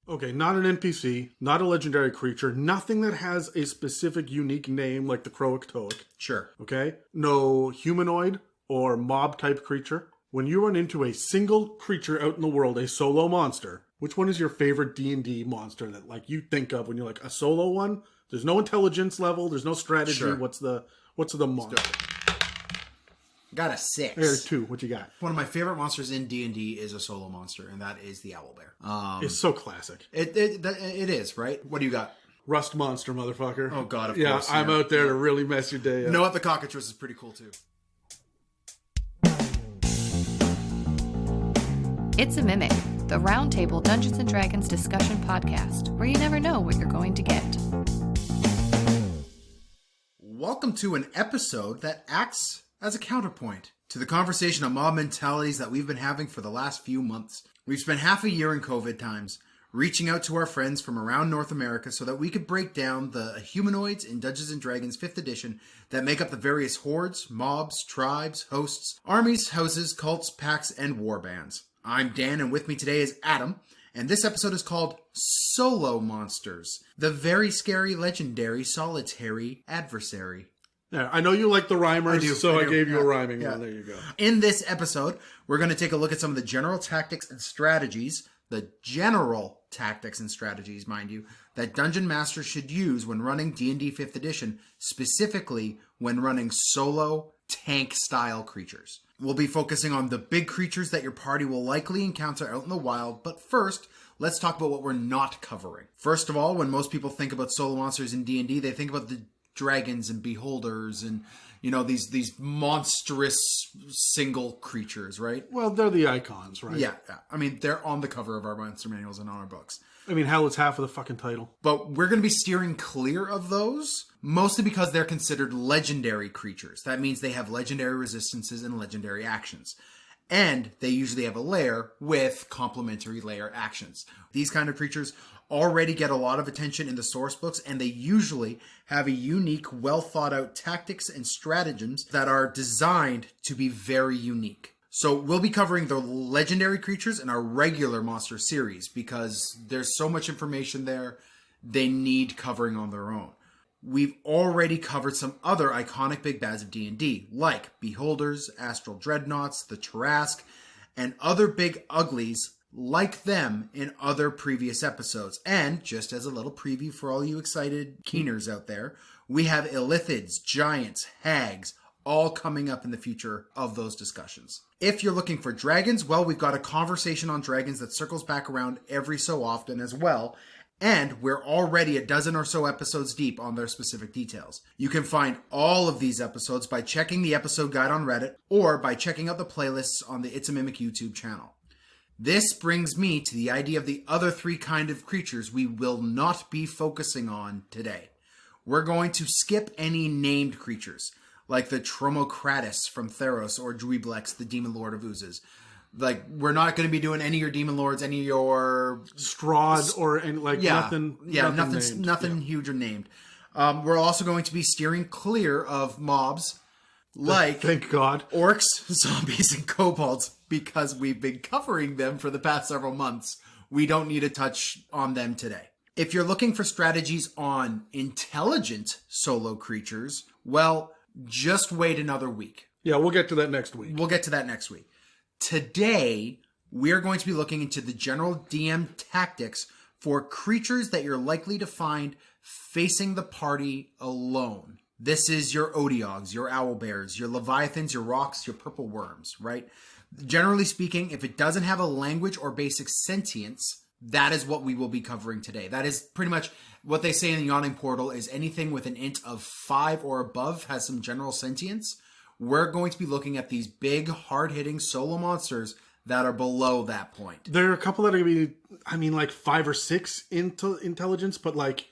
Okay, not an NPC, not a legendary creature, nothing that has a specific unique name like the Croatoic. Sure. Okay? No humanoid or mob type creature. When you run into a single creature out in the world, a solo monster, which one is your favorite D&D monster that like you think of when you're like a solo one? There's no intelligence level, there's no strategy. Sure. What's the monster? Got a 6. There's 2. What you got? One of my favorite monsters in D&D is a solo monster, and that is the owlbear. It's so classic. It is, right? What do you got? Rust monster, motherfucker. Oh, God, of yeah, course. I'm out there to really mess your day up. You know what? The cockatrice is pretty cool, too. It's a Mimic, the Roundtable Dungeons & Dragons discussion podcast, where you never know what you're going to get. Welcome to an episode that acts as a counterpoint to the conversation of mob mentalities that we've been having for the last few months. We've spent half a year in COVID times reaching out to our friends from around North America so that we could break down the humanoids in Dungeons & Dragons 5th edition that make up the various hordes, mobs, tribes, hosts, armies, houses, cults, packs, and warbands. I'm Dan, and with me today is Adam, and this episode is called Solo Monsters, the very scary, legendary, solitary adversary. Yeah, I know you like the rhymers, I gave you a rhyming yeah. one. There you go. In this episode, we're going to take a look at some of the general tactics and strategies, mind you, that Dungeon Masters should use when running D&D 5th edition, specifically when running solo tank-style creatures. We'll be focusing on the big creatures that your party will likely encounter out in the wild, but first, let's talk about what we're not covering. First of all, when most people think about solo monsters in D&D, they think about the dragons and beholders and, you know, these monstrous single creatures, right? Well, they're the icons, right? Yeah. I mean, they're on the cover of our monster manuals and on our books. I mean, hell, it's half of the fucking title. But we're going to be steering clear of those, mostly because they're considered legendary creatures. That means they have legendary resistances and legendary actions. And they usually have a lair with complementary lair actions. These kind of creatures already get a lot of attention in the source books, and they usually have a unique, well thought out tactics and stratagems that are designed to be very unique. So we'll be covering the legendary creatures in our regular monster series because there's so much information there, they need covering on their own. We've already covered some other iconic big bads of D&D, like Beholders, Astral Dreadnoughts, the Tarrasque, and other big uglies like them in other previous episodes. And just as a little preview for all you excited keeners out there, we have Illithids, Giants, Hags, all coming up in the future of those discussions. If you're looking for dragons, well, we've got a conversation on dragons that circles back around every so often as well. And we're already a dozen or so episodes deep on their specific details. You can find all of these episodes by checking the episode guide on Reddit or by checking out the playlists on the It's a Mimic YouTube channel. This brings me to the idea of the other 3 kind of creatures we will not be focusing on today. We're going to skip any named creatures, like the Tromocratus from Theros or Dweeblex, the Demon Lord of Oozes. Like, we're not going to be doing any of your Demon Lords, any of your Strahd or any, like, nothing. Yeah, nothing huge or named. We're also going to be steering clear of mobs like, thank God, orcs, zombies, and kobolds, because we've been covering them for the past several months. We don't need to touch on them today. If you're looking for strategies on intelligent solo creatures, well, just wait another week. Yeah, we'll get to that next week. Today, we're going to be looking into the general DM tactics for creatures that you're likely to find facing the party alone. This is your Odiogs, your Owlbears, your Leviathans, your Rocks, your Purple Worms, right? Generally speaking, if it doesn't have a language or basic sentience, that is what we will be covering today. That is pretty much what they say in the Yawning Portal is anything with an int of 5 or above has some general sentience. We're going to be looking at these big, hard-hitting solo monsters that are below that point. There are a couple that are going to be, like 5 or 6 intelligence, but like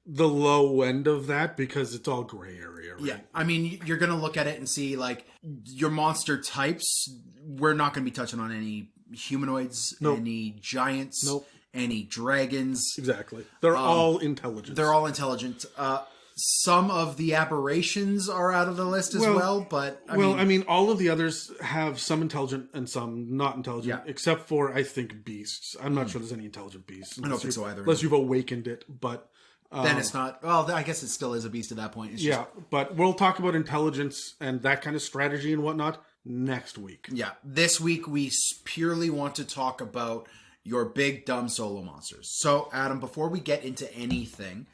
the low end of that because it's all gray area, right? Yeah, I mean, you're going to look at it and see, like, your monster types. We're not going to be touching on any humanoids, any giants, any dragons. Exactly. They're all intelligent. They're all intelligent. Some of the aberrations are out of the list as well, but I mean, all of the others have some intelligent and some not intelligent, except for, I think, beasts. I'm not sure there's any intelligent beasts. I don't think so either. Unless you've awakened it, but... then it's not... Well, I guess it still is a beast at that point. It's just, but we'll talk about intelligence and that kind of strategy and whatnot next week. Yeah. This week, we purely want to talk about your big, dumb solo monsters. So, Adam, before we get into anything...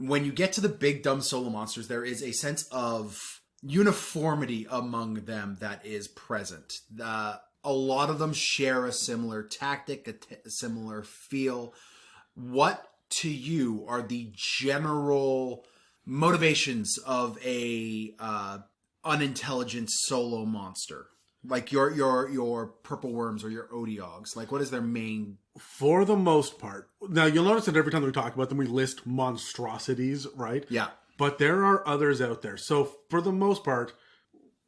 When you get to the big dumb solo monsters, there is a sense of uniformity among them that is present. A lot of them share a similar tactic, a similar feel. What to you are the general motivations of a unintelligent solo monster? Like your purple worms or your odiogs. Like, what is their main... For the most part. Now, you'll notice that every time we talk about them, we list monstrosities, right? Yeah. But there are others out there. So, for the most part,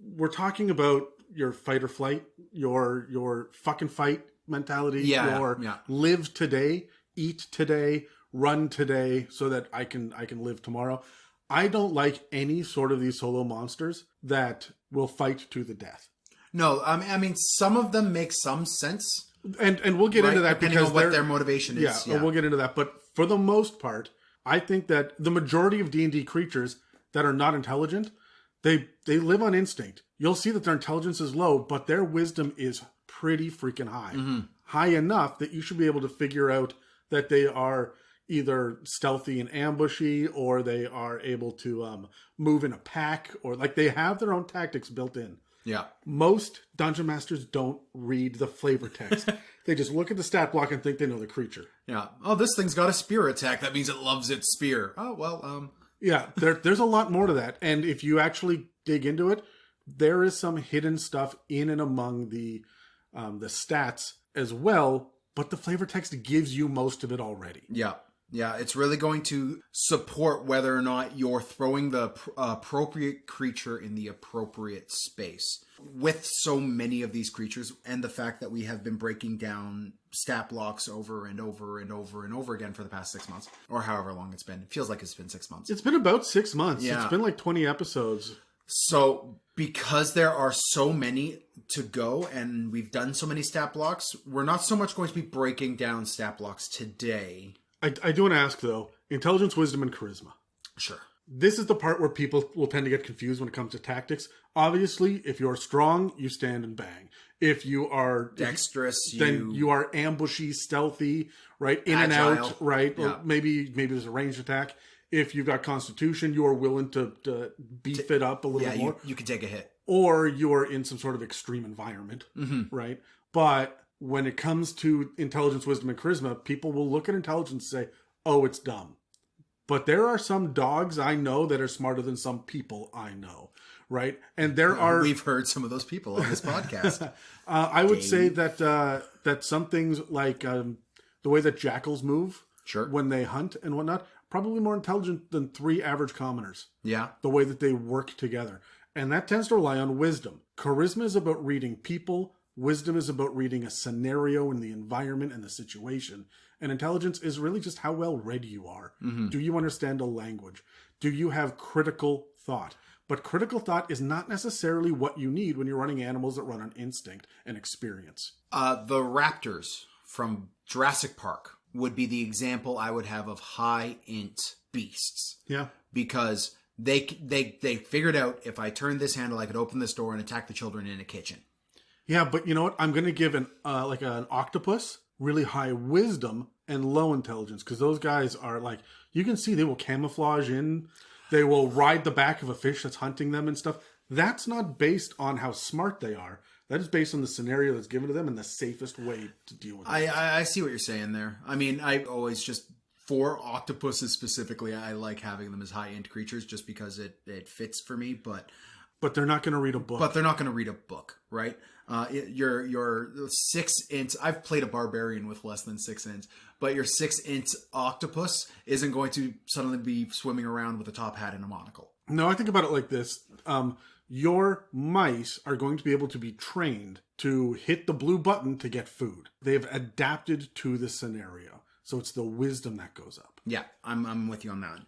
we're talking about your fight or flight, your fucking fight mentality, your live today, eat today, run today, so that I can live tomorrow. I don't like any sort of these solo monsters that will fight to the death. No, I mean, some of them make some sense. And we'll get into that depending on what their motivation is. Yeah, we'll get into that. But for the most part, I think that the majority of D&D creatures that are not intelligent, they live on instinct. You'll see that their intelligence is low, but their wisdom is pretty freaking high. Mm-hmm. High enough that you should be able to figure out that they are either stealthy and ambushy, or they are able to move in a pack, or like they have their own tactics built in. Yeah. Most dungeon masters don't read the flavor text. They just look at the stat block and think they know the creature. Yeah. Oh, this thing's got a spear attack. That means it loves its spear. Oh, well, Yeah, there's a lot more to that. And if you actually dig into it, there is some hidden stuff in and among the stats as well, but the flavor text gives you most of it already. Yeah. Yeah, it's really going to support whether or not you're throwing the appropriate creature in the appropriate space. With so many of these creatures, and the fact that we have been breaking down stat blocks over and over and over and over again for the past 6 months, or however long it's been. It feels like it's been 6 months. It's been about 6 months. Yeah. It's been like 20 episodes. So, because there are so many to go, and we've done so many stat blocks, we're not so much going to be breaking down stat blocks today. I do want to ask, though, intelligence, wisdom, and charisma. Sure. This is the part where people will tend to get confused when it comes to tactics. Obviously, if you're strong, you stand and bang. If you are dexterous, then you are ambushy, stealthy, right? In agile. And out, right? Yeah. Or maybe there's a ranged attack. If you've got constitution, you are willing to beef it up a little more. You can take a hit. Or you are in some sort of extreme environment, right? But when it comes to intelligence, wisdom, and charisma, people will look at intelligence and say, oh, it's dumb. But there are some dogs I know that are smarter than some people I know, right? And there are... We've heard some of those people on this podcast. I would say that some things like the way that jackals move when they hunt and whatnot, probably more intelligent than 3 average commoners. Yeah. The way that they work together. And that tends to rely on wisdom. Charisma is about reading people. Wisdom is about reading a scenario and the environment and the situation. And intelligence is really just how well read you are. Mm-hmm. Do you understand a language? Do you have critical thought? But critical thought is not necessarily what you need when you're running animals that run on instinct and experience. The raptors from Jurassic Park would be the example I would have of high int beasts. Yeah. Because they figured out, if I turned this handle, I could open this door and attack the children in a kitchen. Yeah, but you know what? I'm going to give an octopus really high wisdom and low intelligence, because those guys are like, you can see they will camouflage in, they will ride the back of a fish that's hunting them and stuff. That's not based on how smart they are. That is based on the scenario that's given to them and the safest way to deal with it. I see what you're saying there. I mean, I always just, for octopuses specifically, I like having them as high int creatures just because it fits for me, but they're not going to read a book. Right? Your 6 int, I've played a barbarian with less than 6 int, but your 6 int octopus isn't going to suddenly be swimming around with a top hat and a monocle. No, I think about it like this. Your mice are going to be able to be trained to hit the blue button to get food. They've adapted to the scenario. So it's the wisdom that goes up. Yeah, I'm with you on that.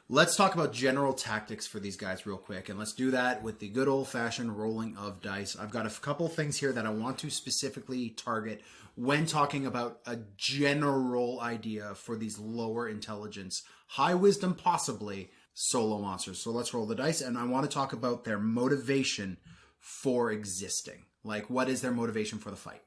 Let's talk about general tactics for these guys real quick, and let's do that with the good old-fashioned rolling of dice. I've got a couple things here that I want to specifically target when talking about a general idea for these lower intelligence, high wisdom possibly, solo monsters. So let's roll the dice, and I want to talk about their motivation for existing. Like, what is their motivation for the fight?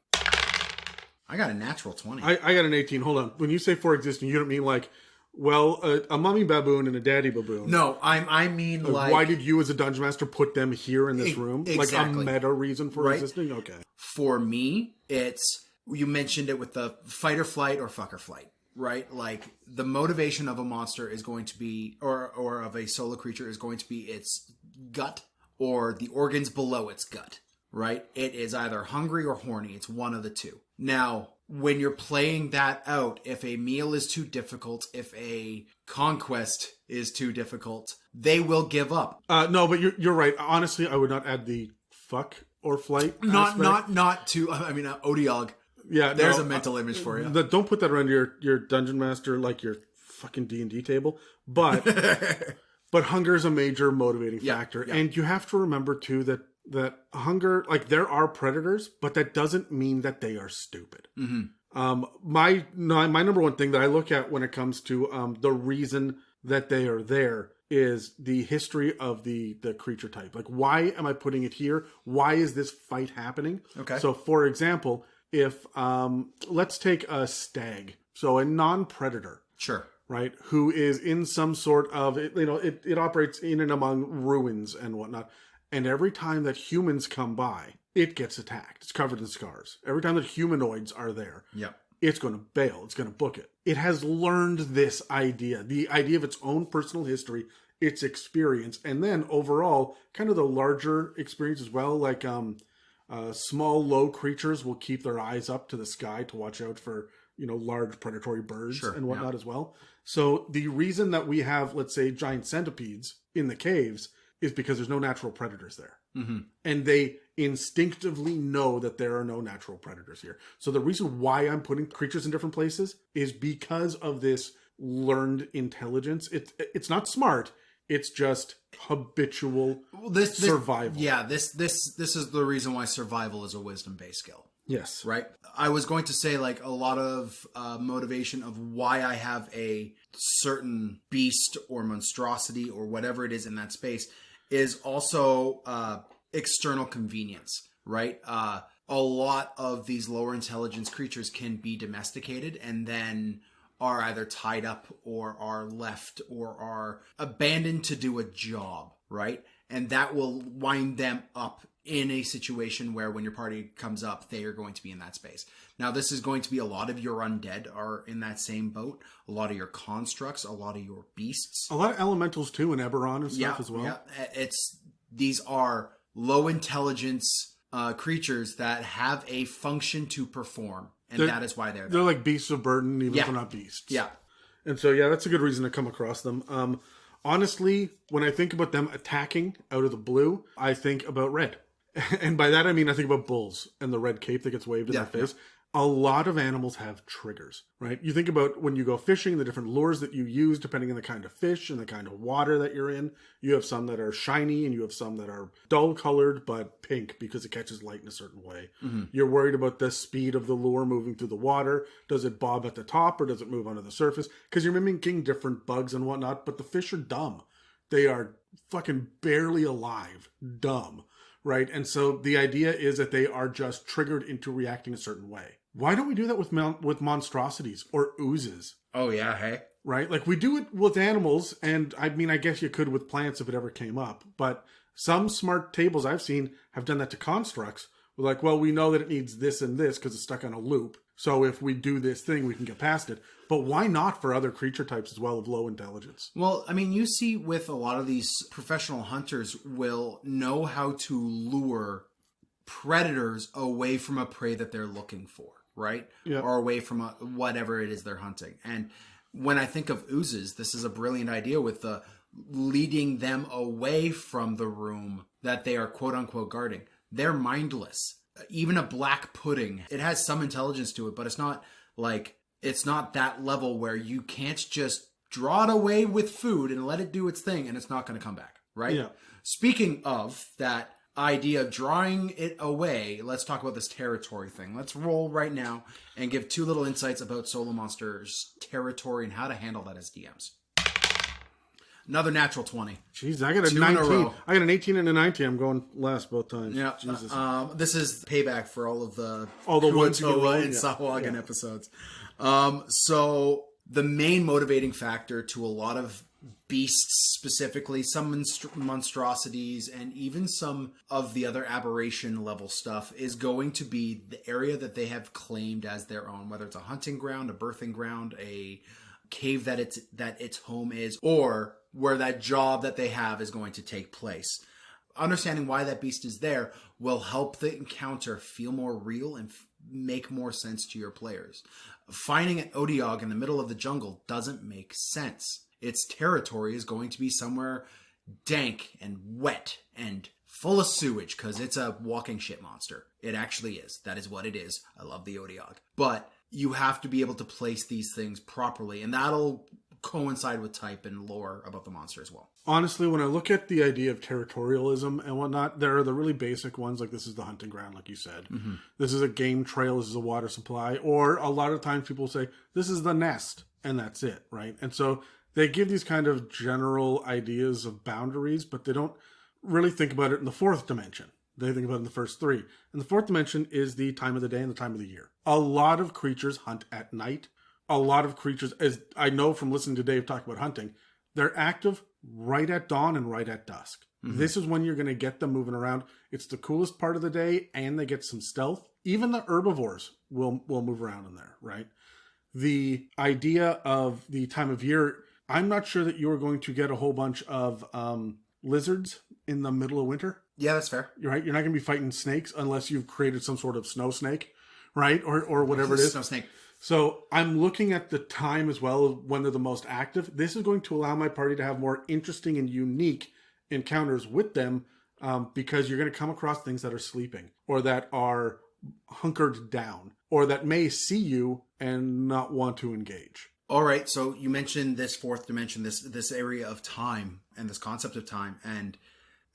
I got a natural 20. I got an 18. Hold on. When you say for existing, you don't mean like, well, a mummy baboon and a daddy baboon. No, I mean like... Why did you as a dungeon master put them here in this room? Exactly. Like a meta reason for existing? Okay. For me, it's... You mentioned it with the fight or flight or fuck or flight, right? Like, the motivation of a monster is going to be... Or of a solo creature is going to be its gut or the organs below its gut, right? It is either hungry or horny. It's one of the two. Now, when you're playing that out, if a meal is too difficult, if a conquest is too difficult, they will give up. No, but you're right. Honestly, I would not add the fuck or flight. Not to. I mean, Odiog. Yeah, there's a mental image for you. Don't put that around your dungeon master like your fucking D&D table. But but hunger is a major motivating factor, and you have to remember too that hunger, like, there are predators, but that doesn't mean that they are stupid. Mm-hmm. My number one thing that I look at when it comes to the reason that they are there is the history of the creature type. Like, why am I putting it here? Why is this fight happening? Okay. So, for example, if let's take a stag, so a non-predator. Sure. Right, who is in some sort of, it operates in and among ruins and whatnot. And every time that humans come by, it gets attacked. It's covered in scars. Every time that humanoids are there, it's going to bail. It's going to book it. It has learned this idea, the idea of its own personal history, its experience, and then overall, kind of the larger experience as well. Like small, low creatures will keep their eyes up to the sky to watch out for, large predatory birds and whatnot as well. So the reason that we have, let's say, giant centipedes in the caves is because there's no natural predators there. Mm-hmm. And they instinctively know that there are no natural predators here. So the reason why I'm putting creatures in different places is because of this learned intelligence. It's not smart. It's just habitual survival. Yeah, this is the reason why survival is a wisdom-based skill. Yes. Right? I was going to say, like, a lot of motivation of why I have a certain beast or monstrosity or whatever it is in that space is also external convenience, right? A lot of these lower intelligence creatures can be domesticated and then are either tied up or are left or are abandoned to do a job, right? And that will wind them up in a situation where when your party comes up, they are going to be in that space. Now, this is going to be a lot of your undead are in that same boat. A lot of your constructs, a lot of your beasts. A lot of elementals, too, and Eberron and stuff as well. Yeah, these are low intelligence creatures that have a function to perform. And that is why they're there. They're like beasts of burden, even if they're not beasts. Yeah. And so, that's a good reason to come across them. Honestly, when I think about them attacking out of the blue, I think about red. And by that, I mean, I think about bulls and the red cape that gets waved in their face. A lot of animals have triggers, right? You think about when you go fishing, the different lures that you use, depending on the kind of fish and the kind of water that you're in. You have some that are shiny and you have some that are dull colored, but pink because it catches light in a certain way. Mm-hmm. You're worried about the speed of the lure moving through the water. Does it bob at the top or does it move onto the surface? Because you're mimicking different bugs and whatnot, but the fish are dumb. They are fucking barely alive. Dumb. Right? And so the idea is that they are just triggered into reacting a certain way. Why don't we do that with monstrosities or oozes? Oh, yeah, hey? Right? Like, we do it with animals, and I mean, I guess you could with plants if it ever came up, but some smart tables I've seen have done that to constructs. We're like, well, we know that it needs this and this because it's stuck on a loop, so if we do this thing, we can get past it. But why not for other creature types as well of low intelligence? Well, I mean, you see with a lot of these professional hunters will know how to lure predators away from a prey that they're looking for, right? Yeah. Or away from whatever it is they're hunting. And when I think of oozes, this is a brilliant idea with the leading them away from the room that they are quote unquote guarding. They're mindless. Even a black pudding, it has some intelligence to it, but it's not that level where you can't just draw it away with food and let it do its thing, and it's not going to come back, right? Yeah. Speaking of that idea of drawing it away, let's talk about this territory thing. Let's roll right now and give 2 little insights about Solo Monsters territory and how to handle that as DMs. Another natural 20. Jeez, I got a 2 in a 19. row. I got an 18 and a 19. I'm going last both times. Yeah, Jesus. this is payback for all of the ones you can roll, and yeah. Sahuagin episodes. So the main motivating factor to a lot of beasts, specifically some monstrosities, and even some of the other aberration level stuff, is going to be the area that they have claimed as their own, whether it's a hunting ground, a birthing ground, a cave that its home is, or where that job that they have is going to take place. Understanding why that beast is there will help the encounter feel more real and make more sense to your players. Finding an Odiog in the middle of the jungle doesn't make sense. Its territory is going to be somewhere dank and wet and full of sewage because it's a walking shit monster. It actually is. That is what it is. I love the Odiog. But you have to be able to place these things properly, and that'll coincide with type and lore about the monster as well. Honestly, when I look at the idea of territorialism and whatnot, there are the really basic ones, like this is the hunting ground, like you said. Mm-hmm. This is a game trail, this is a water supply, or a lot of times people say, this is the nest, and that's it, right? And so they give these kind of general ideas of boundaries, but they don't really think about it in the 4th dimension. They think about it in the first 3. And the 4th dimension is the time of the day and the time of the year. A lot of creatures hunt at night. A lot of creatures, as I know from listening to Dave talk about hunting, they're active right at dawn and right at dusk. Mm-hmm. This is when you're going to get them moving around. It's the coolest part of the day, and they get some stealth. Even the herbivores will move around in there, right? The idea of the time of year, I'm not sure that you're going to get a whole bunch of lizards in the middle of winter. Yeah, that's fair. You're right. You're not going to be fighting snakes unless you've created some sort of snow snake, right? Or whatever it is. Snow snake. So I'm looking at the time as well when they're the most active. This is going to allow my party to have more interesting and unique encounters with them because you're going to come across things that are sleeping or that are hunkered down or that may see you and not want to engage. All right, so you mentioned this 4th dimension, this area of time and this concept of time, and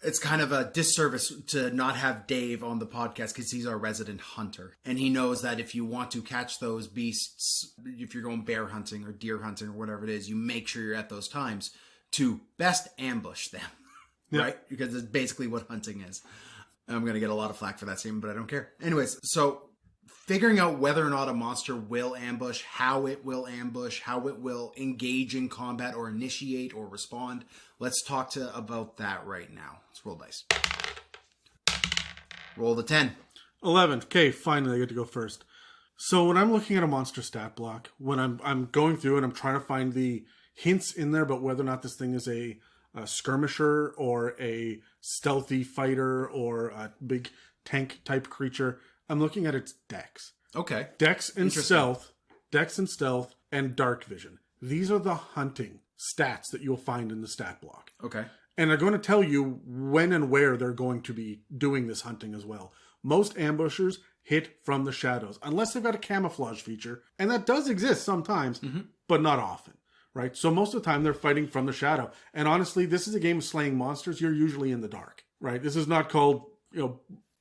it's kind of a disservice to not have Dave on the podcast because he's our resident hunter. And he knows that if you want to catch those beasts, if you're going bear hunting or deer hunting or whatever it is, you make sure you're at those times to best ambush them, right? Because it's basically what hunting is. I'm going to get a lot of flack for that statement, but I don't care. Anyways, so figuring out whether or not a monster will ambush, how it will engage in combat or initiate or respond. Let's talk about that right now. Let's roll dice. Roll the 10. 11. Okay, finally I get to go first. So when I'm looking at a monster stat block, when I'm going through and I'm trying to find the hints in there about whether or not this thing is a skirmisher or a stealthy fighter or a big tank type creature, I'm looking at its dex. Okay. Dex and stealth, and dark vision. These are the hunting stats that you'll find in the stat block. Okay. And they're going to tell you when and where they're going to be doing this hunting as well. Most ambushers hit from the shadows, unless they've got a camouflage feature, and that does exist sometimes, but not often, right? So most of the time they're fighting from the shadow. And honestly, this is a game of slaying monsters. You're usually in the dark, right? This is not called,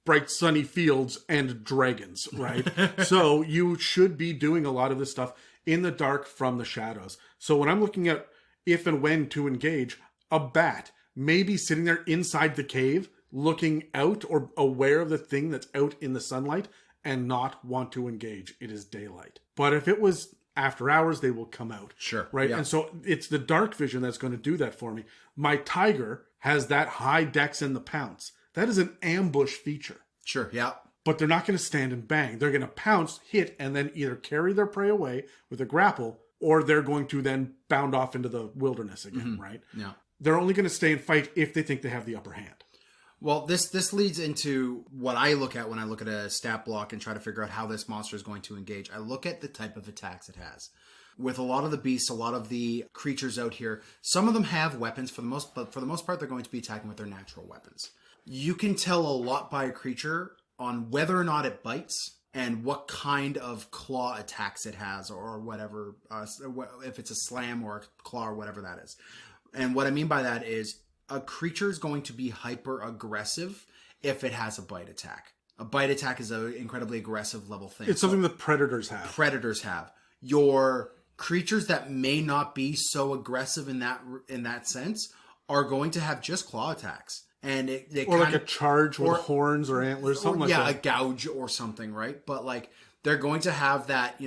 bright sunny fields and dragons, right? So you should be doing a lot of this stuff in the dark from the shadows. So when I'm looking at if and when to engage, a bat may be sitting there inside the cave looking out or aware of the thing that's out in the sunlight and not want to engage. It is daylight. But if it was after hours, they will come out. Sure. Right? Yeah. And so it's the dark vision that's going to do that for me. My tiger has that high dex and the pounce. That is an ambush feature. Sure, yeah. But they're not going to stand and bang. They're going to pounce, hit, and then either carry their prey away with a grapple, or they're going to then bound off into the wilderness again, right? Yeah. They're only going to stay and fight if they think they have the upper hand. Well, this leads into what I look at when I look at a stat block and try to figure out how this monster is going to engage. I look at the type of attacks it has. With a lot of the beasts, a lot of the creatures out here, some of them have weapons but for the most part, they're going to be attacking with their natural weapons. You can tell a lot by a creature on whether or not it bites and what kind of claw attacks it has or whatever, if it's a slam or a claw or whatever that is. And what I mean by that is a creature is going to be hyper aggressive if it has a bite attack. A bite attack is an incredibly aggressive level thing. It's something that predators have. Predators have. Your creatures that may not be so aggressive in that sense are going to have just claw attacks. And they or like a charge with horns or antlers, something like that. Yeah, a gouge or something, right? But like they're going to have that,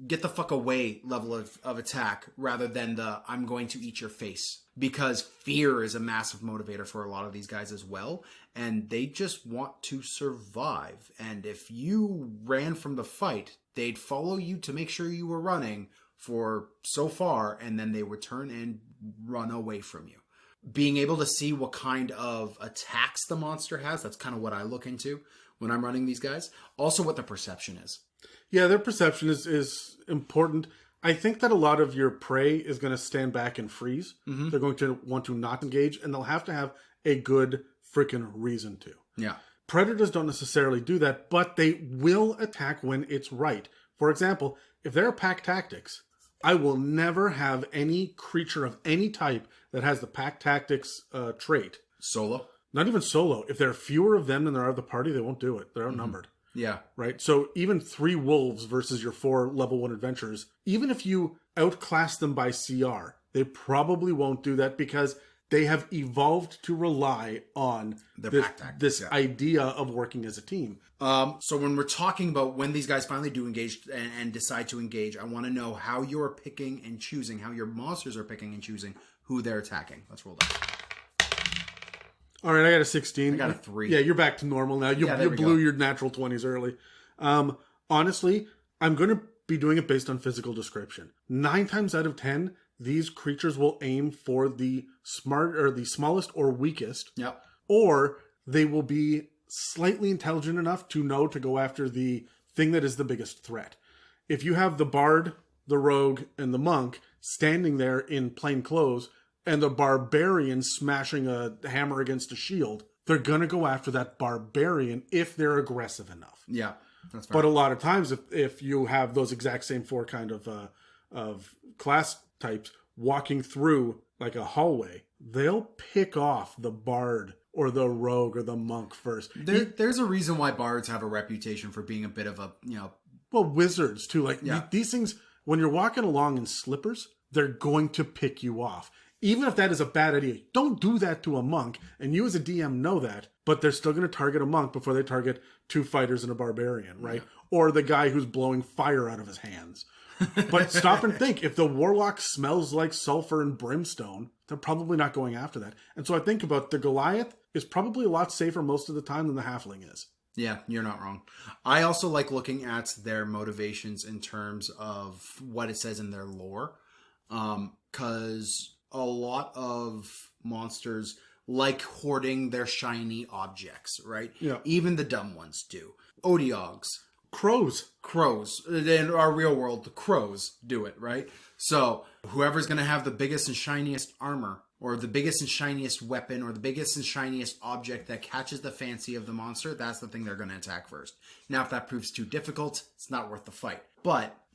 get the fuck away level of attack rather than the I'm going to eat your face. Because fear is a massive motivator for a lot of these guys as well. And they just want to survive. And if you ran from the fight, they'd follow you to make sure you were running for so far, and then they would turn and run away from you. Being able to see what kind of attacks the monster has, that's kind of what I look into when I'm running these guys. Also what the perception is. Yeah, their perception is important. I think that a lot of your prey is going to stand back and freeze. Mm-hmm. They're going to want to not engage, and they'll have to have a good freaking reason to. Yeah. Predators don't necessarily do that, but they will attack when it's right. For example, if there are pack tactics, I will never have any creature of any type that has the pack tactics trait. Solo? Not even solo. If there are fewer of them than there are of the party, they won't do it. They're outnumbered. Mm-hmm. Yeah. Right? So even 3 wolves versus your 4 level 1 adventurers, even if you outclass them by CR, they probably won't do that because they have evolved to rely on this idea of working as a team. So when we're talking about when these guys finally do engage and decide to engage, I want to know how you're picking and choosing, how your monsters are picking and choosing who they're attacking. Let's roll that. All right, I got a 16. I got a 3. Yeah, you're back to normal now. You blew your natural 20s early. Honestly, I'm going to be doing it based on physical description. 9 times out of 10, these creatures will aim for the smallest or weakest. Yep. Or they will be slightly intelligent enough to know to go after the thing that is the biggest threat. If you have the bard, the rogue, and the monk standing there in plain clothes, and the barbarian smashing a hammer against a shield, they're going to go after that barbarian if they're aggressive enough. Yeah, that's fair. But a lot of times, if you have those exact same 4 kind of class types walking through like a hallway, they'll pick off the bard or the rogue or the monk first. There's a reason why bards have a reputation for being a bit of a, Well, wizards too. Like these things, when you're walking along in slippers, they're going to pick you off. Even if that is a bad idea, don't do that to a monk. And you as a DM know that, but they're still going to target a monk before they target 2 fighters and a barbarian, right? Yeah. Or the guy who's blowing fire out of his hands. But stop and think, if the warlock smells like sulfur and brimstone, they're probably not going after that. And so I think about the Goliath is probably a lot safer most of the time than the halfling is. Yeah, you're not wrong. I also like looking at their motivations in terms of what it says in their lore. Because a lot of monsters like hoarding their shiny objects, right? Yeah. Even the dumb ones do. Odiogs. Crows. In our real world, the crows do it, right? So whoever's going to have the biggest and shiniest armor, or the biggest and shiniest weapon, or the biggest and shiniest object that catches the fancy of the monster, that's the thing they're going to attack first. Now, if that proves too difficult, it's not worth the fight.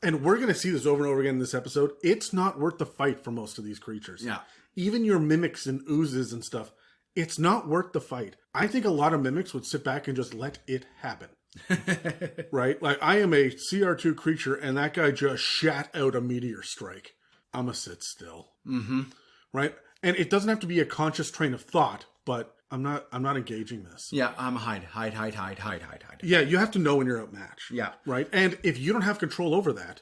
And we're going to see this over and over again in this episode. It's not worth the fight for most of these creatures. Yeah. Even your mimics and oozes and stuff, it's not worth the fight. I think a lot of mimics would sit back and just let it happen. Right? Like, I am a CR2 creature, and that guy just shat out a meteor strike. I'm going to sit still. Mm-hmm. Right? And it doesn't have to be a conscious train of thought, but I'm not engaging this. Yeah, I'm hide. Yeah, you have to know when you're outmatched. Yeah. Right? And if you don't have control over that,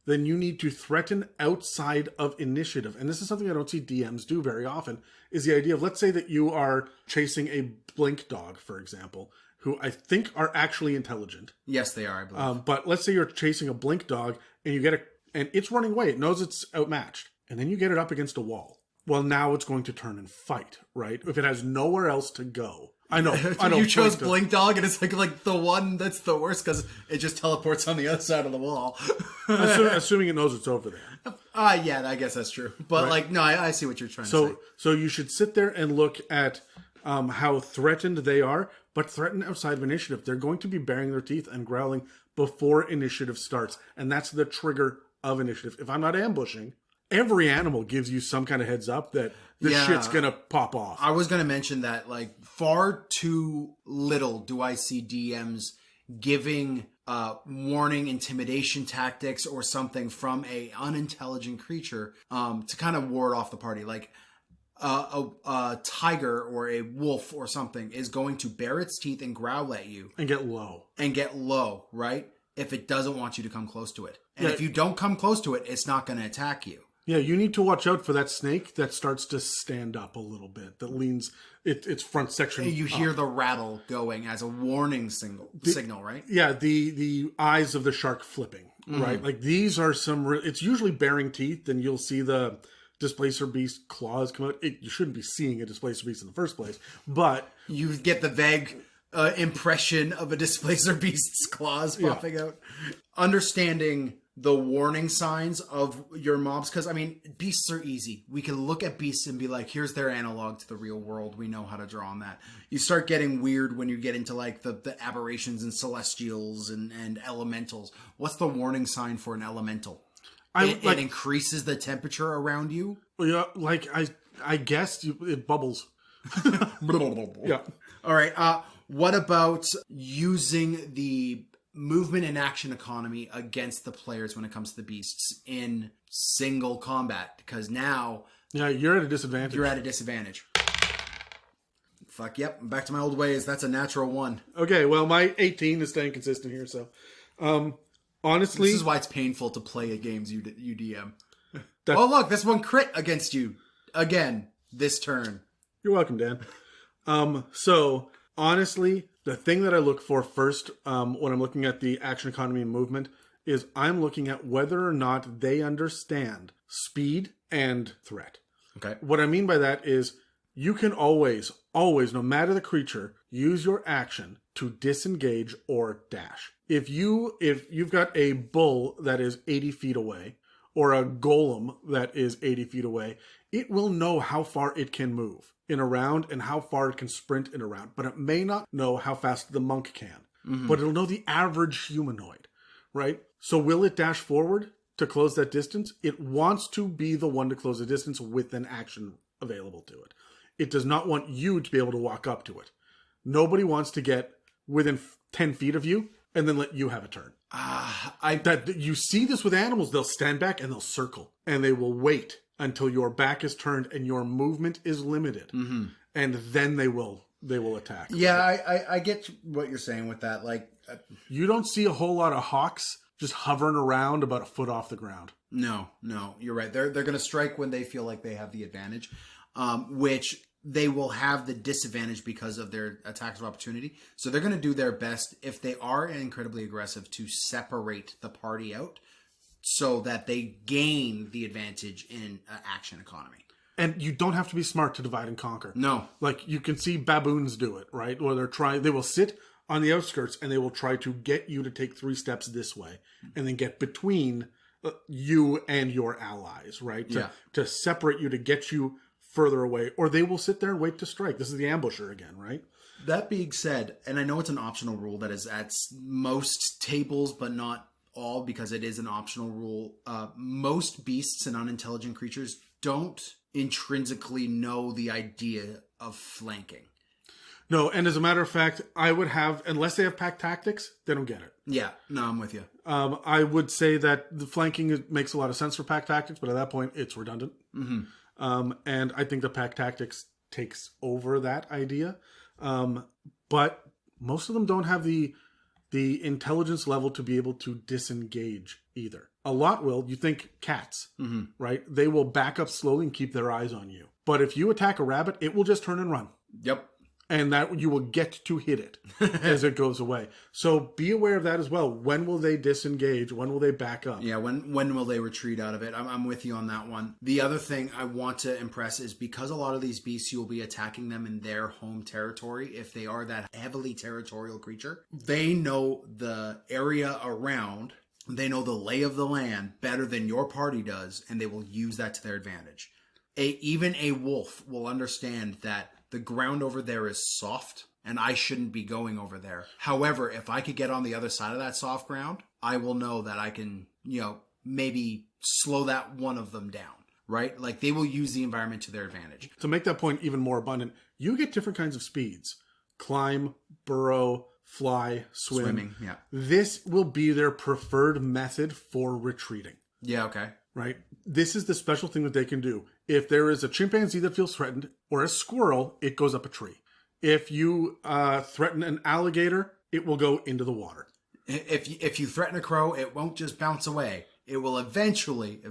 then you need to threaten outside of initiative. And this is something I don't see DMs do very often, is the idea of, let's say that you are chasing a blink dog, for example, who I think are actually intelligent. Yes, they are, I believe. But let's say you're chasing a blink dog and you get and it's running away. It knows it's outmatched. And then you get it up against a wall. Well, now it's going to turn and fight, right? If it has nowhere else to go. I know. You chose Blink Dog, and it's like the one that's the worst because it just teleports on the other side of the wall. Assuming it knows it's over there. Yeah, I guess that's true. But right. No, I see what you're trying to say. So you should sit there and look at how threatened they are, but threaten outside of initiative, they're going to be baring their teeth and growling before initiative starts. And that's the trigger of initiative. If I'm not ambushing, every animal gives you some kind of heads up that the shit's going to pop off. I was going to mention that, like, far too little do I see DMs giving warning, intimidation tactics or something from a unintelligent creature to kind of ward off the party. Like, a tiger or a wolf or something is going to bare its teeth and growl at you. And get low. Right? If it doesn't want you to come close to it. And if you don't come close to it, it's not going to attack you. Yeah, you need to watch out for that snake that starts to stand up a little bit, that leans its front section. You hear the rattle going as a warning signal, right? Yeah, the eyes of the shark flipping, right? Like these are it's usually baring teeth, and you'll see the displacer beast claws come out. You shouldn't be seeing a displacer beast in the first place, but you get the vague impression of a displacer beast's claws popping out. Understanding the warning signs of your mobs, because I mean, beasts are easy. We can look at beasts and be like, here's their analog to the real world. We know how to draw on that. You start getting weird when you get into like the aberrations and celestials and elementals. What's the warning sign for an elemental? It increases the temperature around you. Yeah, like I guess it bubbles. Yeah. All right. What about using the movement and action economy against the players when it comes to the beasts in single combat? Because now... Yeah, you're at a disadvantage. You're at a disadvantage. Fuck, yep. Back to my old ways. That's a natural 1. Okay, well, my 18 is staying consistent here, so... honestly... This is why it's painful to play at games you DM. Oh, look, this one crit against you. Again, this turn. You're welcome, Dan. So, honestly, the thing that I look for first when I'm looking at the action economy and movement is I'm looking at whether or not they understand speed and threat. Okay. What I mean by that is you can always, no matter the creature, use your action to disengage or dash. If you've got a bull that is 80 feet away or a golem that is 80 feet away, it will know how far it can move in a round and how far it can sprint in a round, but it may not know how fast the monk can. But it'll know the average humanoid, right? So will it dash forward to close that distance? It wants to be the one to close the distance with an action available to it. It does not want you to be able to walk up to it. Nobody wants to get within 10 feet of you and then let you have a turn. You see this with animals. They'll stand back and they'll circle and they will wait until your back is turned and your movement is limited. And then they will attack. Yeah, I get what you're saying with that. Like, you don't see a whole lot of hawks just hovering around about a foot off the ground. No, you're right. They're going to strike when they feel like they have the advantage, which they will have the disadvantage because of their attacks of opportunity. So they're going to do their best, if they are incredibly aggressive, to separate the party out so that they gain the advantage in action economy. And you don't have to be smart to divide and conquer. No. Like, you can see baboons do it, right? Where they will sit on the outskirts and they will try to get you to take 3 steps this way and then get between you and your allies, right? To separate you, to get you further away. Or they will sit there and wait to strike. This is the ambusher again, right? That being said, and I know it's an optional rule that is at most tables, but not all, because it is an optional rule. Most beasts and unintelligent creatures don't intrinsically know the idea of flanking. No, and as a matter of fact, I would have, unless they have pack tactics, they don't get it. Yeah, no, I'm with you. I would say that the flanking makes a lot of sense for pack tactics, but at that point, it's redundant. And I think the pack tactics takes over that idea. But most of them don't have the intelligence level to be able to disengage either. A lot will. You think cats, right? They will back up slowly and keep their eyes on you. But if you attack a rabbit, it will just turn and run. Yep. And that you will get to hit it as it goes away. So be aware of that as well. When will they disengage? When will they back up? Yeah, when will they retreat out of it? I'm with you on that one. The other thing I want to impress is, because a lot of these beasts, you'll be attacking them in their home territory. If they are that heavily territorial creature, they know the area around, they know the lay of the land better than your party does, and they will use that to their advantage. Even a wolf will understand that the ground over there is soft and I shouldn't be going over there. However, if I could get on the other side of that soft ground, I will know that I can, maybe slow that one of them down, right? Like they will use the environment to their advantage. To make that point even more abundant, you get different kinds of speeds. Climb, burrow, fly, swim. Swimming, yeah. This will be their preferred method for retreating. Yeah, okay. Right? This is the special thing that they can do. If there is a chimpanzee that feels threatened, or a squirrel, it goes up a tree. If you threaten an alligator, it will go into the water. If you threaten a crow, it won't just bounce away. It will eventually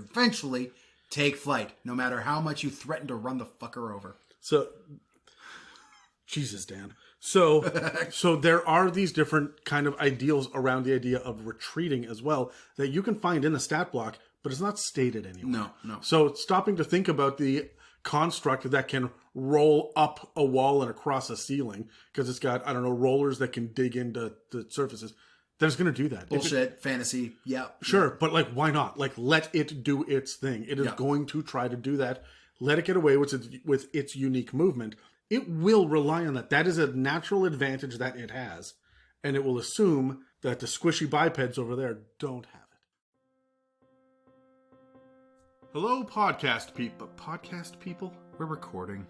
take flight, no matter how much you threaten to run the fucker over. So, Jesus, Dan. So there are these different kind of ideals around the idea of retreating as well that you can find in the stat block, but it's not stated anywhere. No. So stopping to think about the construct that can roll up a wall and across a ceiling because it's got, rollers that can dig into the surfaces, then it's going to do that. Bullshit, fantasy, yeah. Sure, but why not? Let it do its thing. It is going to try to do that. Let it get away with its unique movement. It will rely on that. That is a natural advantage that it has. And it will assume that the squishy bipeds over there don't have it. Hello, podcast people. Podcast people? We're recording.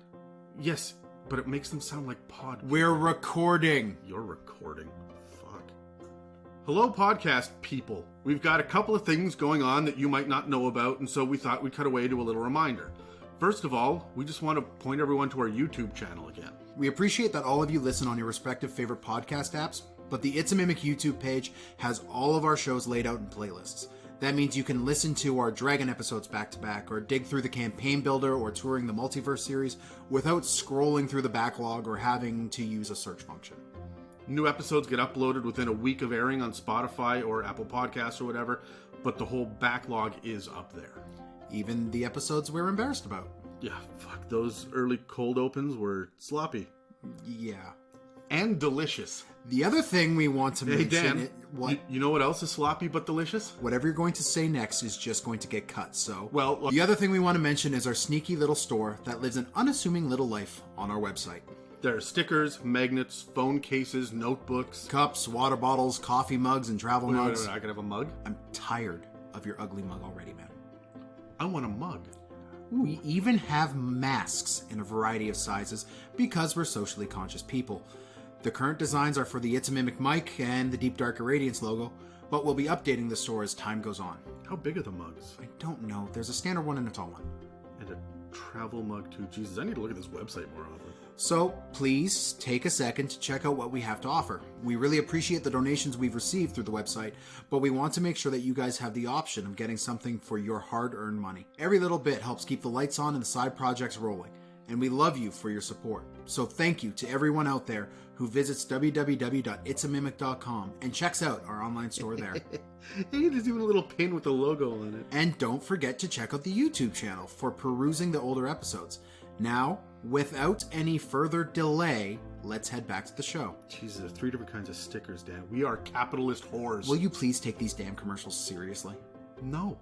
Yes, but it makes them sound like pod. We're recording. You're recording. Fuck. Hello, podcast people. We've got a couple of things going on that you might not know about, and so we thought we'd cut away to a little reminder. First of all, we just want to point everyone to our YouTube channel again. We appreciate that all of you listen on your respective favorite podcast apps, but the It's a Mimic YouTube page has all of our shows laid out in playlists. That means you can listen to our Dragon episodes back to back, or dig through the campaign builder or touring the multiverse series without scrolling through the backlog or having to use a search function. New episodes get uploaded within a week of airing on Spotify or Apple Podcasts or whatever, but the whole backlog is up there. Even the episodes we're embarrassed about. Yeah, fuck, those early cold opens were sloppy. Yeah. And delicious. The other thing we want to mention... Hey, Dan, what? You know what else is sloppy but delicious? Whatever you're going to say next is just going to get cut, so... Well, the other thing we want to mention is our sneaky little store that lives an unassuming little life on our website. There are stickers, magnets, phone cases, notebooks... cups, water bottles, coffee mugs, and travel mugs. Wait, I could have a mug? I'm tired of your ugly mug already, man. I want a mug. We even have masks in a variety of sizes because we're socially conscious people. The current designs are for the It's a Mimic mic and the Deep Dark Irradiance logo, but we'll be updating the store as time goes on. How big are the mugs? I don't know. There's a standard one and a tall one. And a travel mug too. Jesus, I need to look at this website more often. So, please take a second to check out what we have to offer. We really appreciate the donations we've received through the website, but we want to make sure that you guys have the option of getting something for your hard-earned money. Every little bit helps keep the lights on and the side projects rolling, and we love you for your support. So thank you to everyone out there who visits www.itsamimic.com and checks out our online store there. Hey, there's even a little pin with the logo on it. And don't forget to check out the YouTube channel for perusing the older episodes. Now, without any further delay, let's head back to the show. Jesus, there's 3 different kinds of stickers, Dan. We are capitalist whores. Will you please take these damn commercials seriously? No.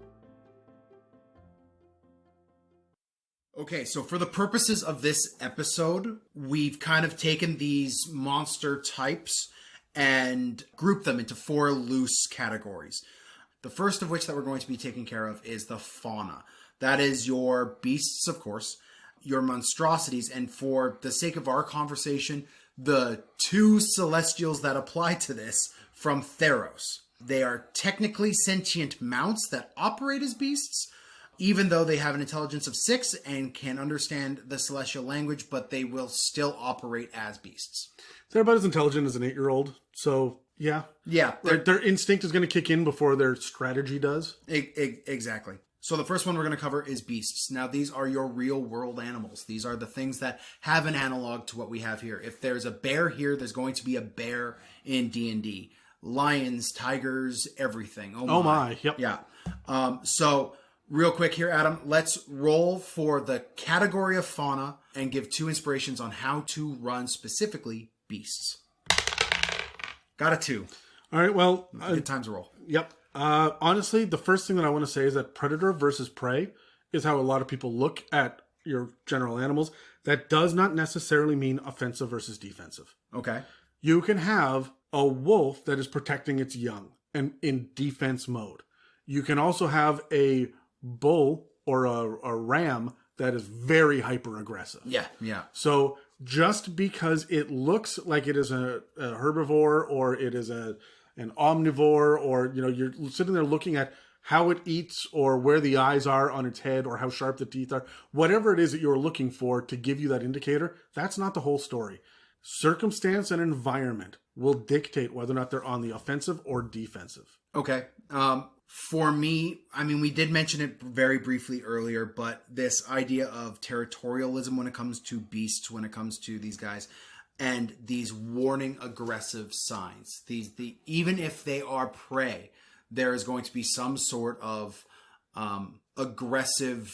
Okay, so for the purposes of this episode, we've kind of taken these monster types and grouped them into 4 loose categories. The first of which that we're going to be taking care of is the fauna. That is your beasts, of course, your monstrosities, and for the sake of our conversation, the 2 celestials that apply to this from Theros. They are technically sentient mounts that operate as beasts, even though they have an intelligence of 6 and can understand the celestial language, but they will still operate as beasts. They're about as intelligent as an 8-year-old, so yeah. Yeah. Their instinct is going to kick in before their strategy does. Exactly. So the first one we're going to cover is beasts. Now, these are your real-world animals. These are the things that have an analog to what we have here. If there's a bear here, there's going to be a bear in D&D. Lions, tigers, everything. Oh my. Yep. Yeah. So, real quick here, Adam, let's roll for the category of fauna and give 2 inspirations on how to run specifically beasts. Got a 2. All right, well... Good time to roll. Yep. Honestly, the first thing that I want to say is that predator versus prey is how a lot of people look at your general animals, that does not necessarily mean offensive versus defensive. Okay. You can have a wolf that is protecting its young and in defense mode. You can also have a bull or a ram that is very hyper aggressive. Yeah, yeah. So just because it looks like it is a herbivore or it is an omnivore, or you're sitting there looking at how it eats or where the eyes are on its head or how sharp the teeth are, whatever it is that you're looking for to give you that indicator, that's not the whole story. Circumstance and environment will dictate whether or not they're on the offensive or defensive. Okay. For me, I mean, we did mention it very briefly earlier, but this idea of territorialism when it comes to beasts, when it comes to these guys, and these warning aggressive signs, even if they are prey, there is going to be some sort of aggressive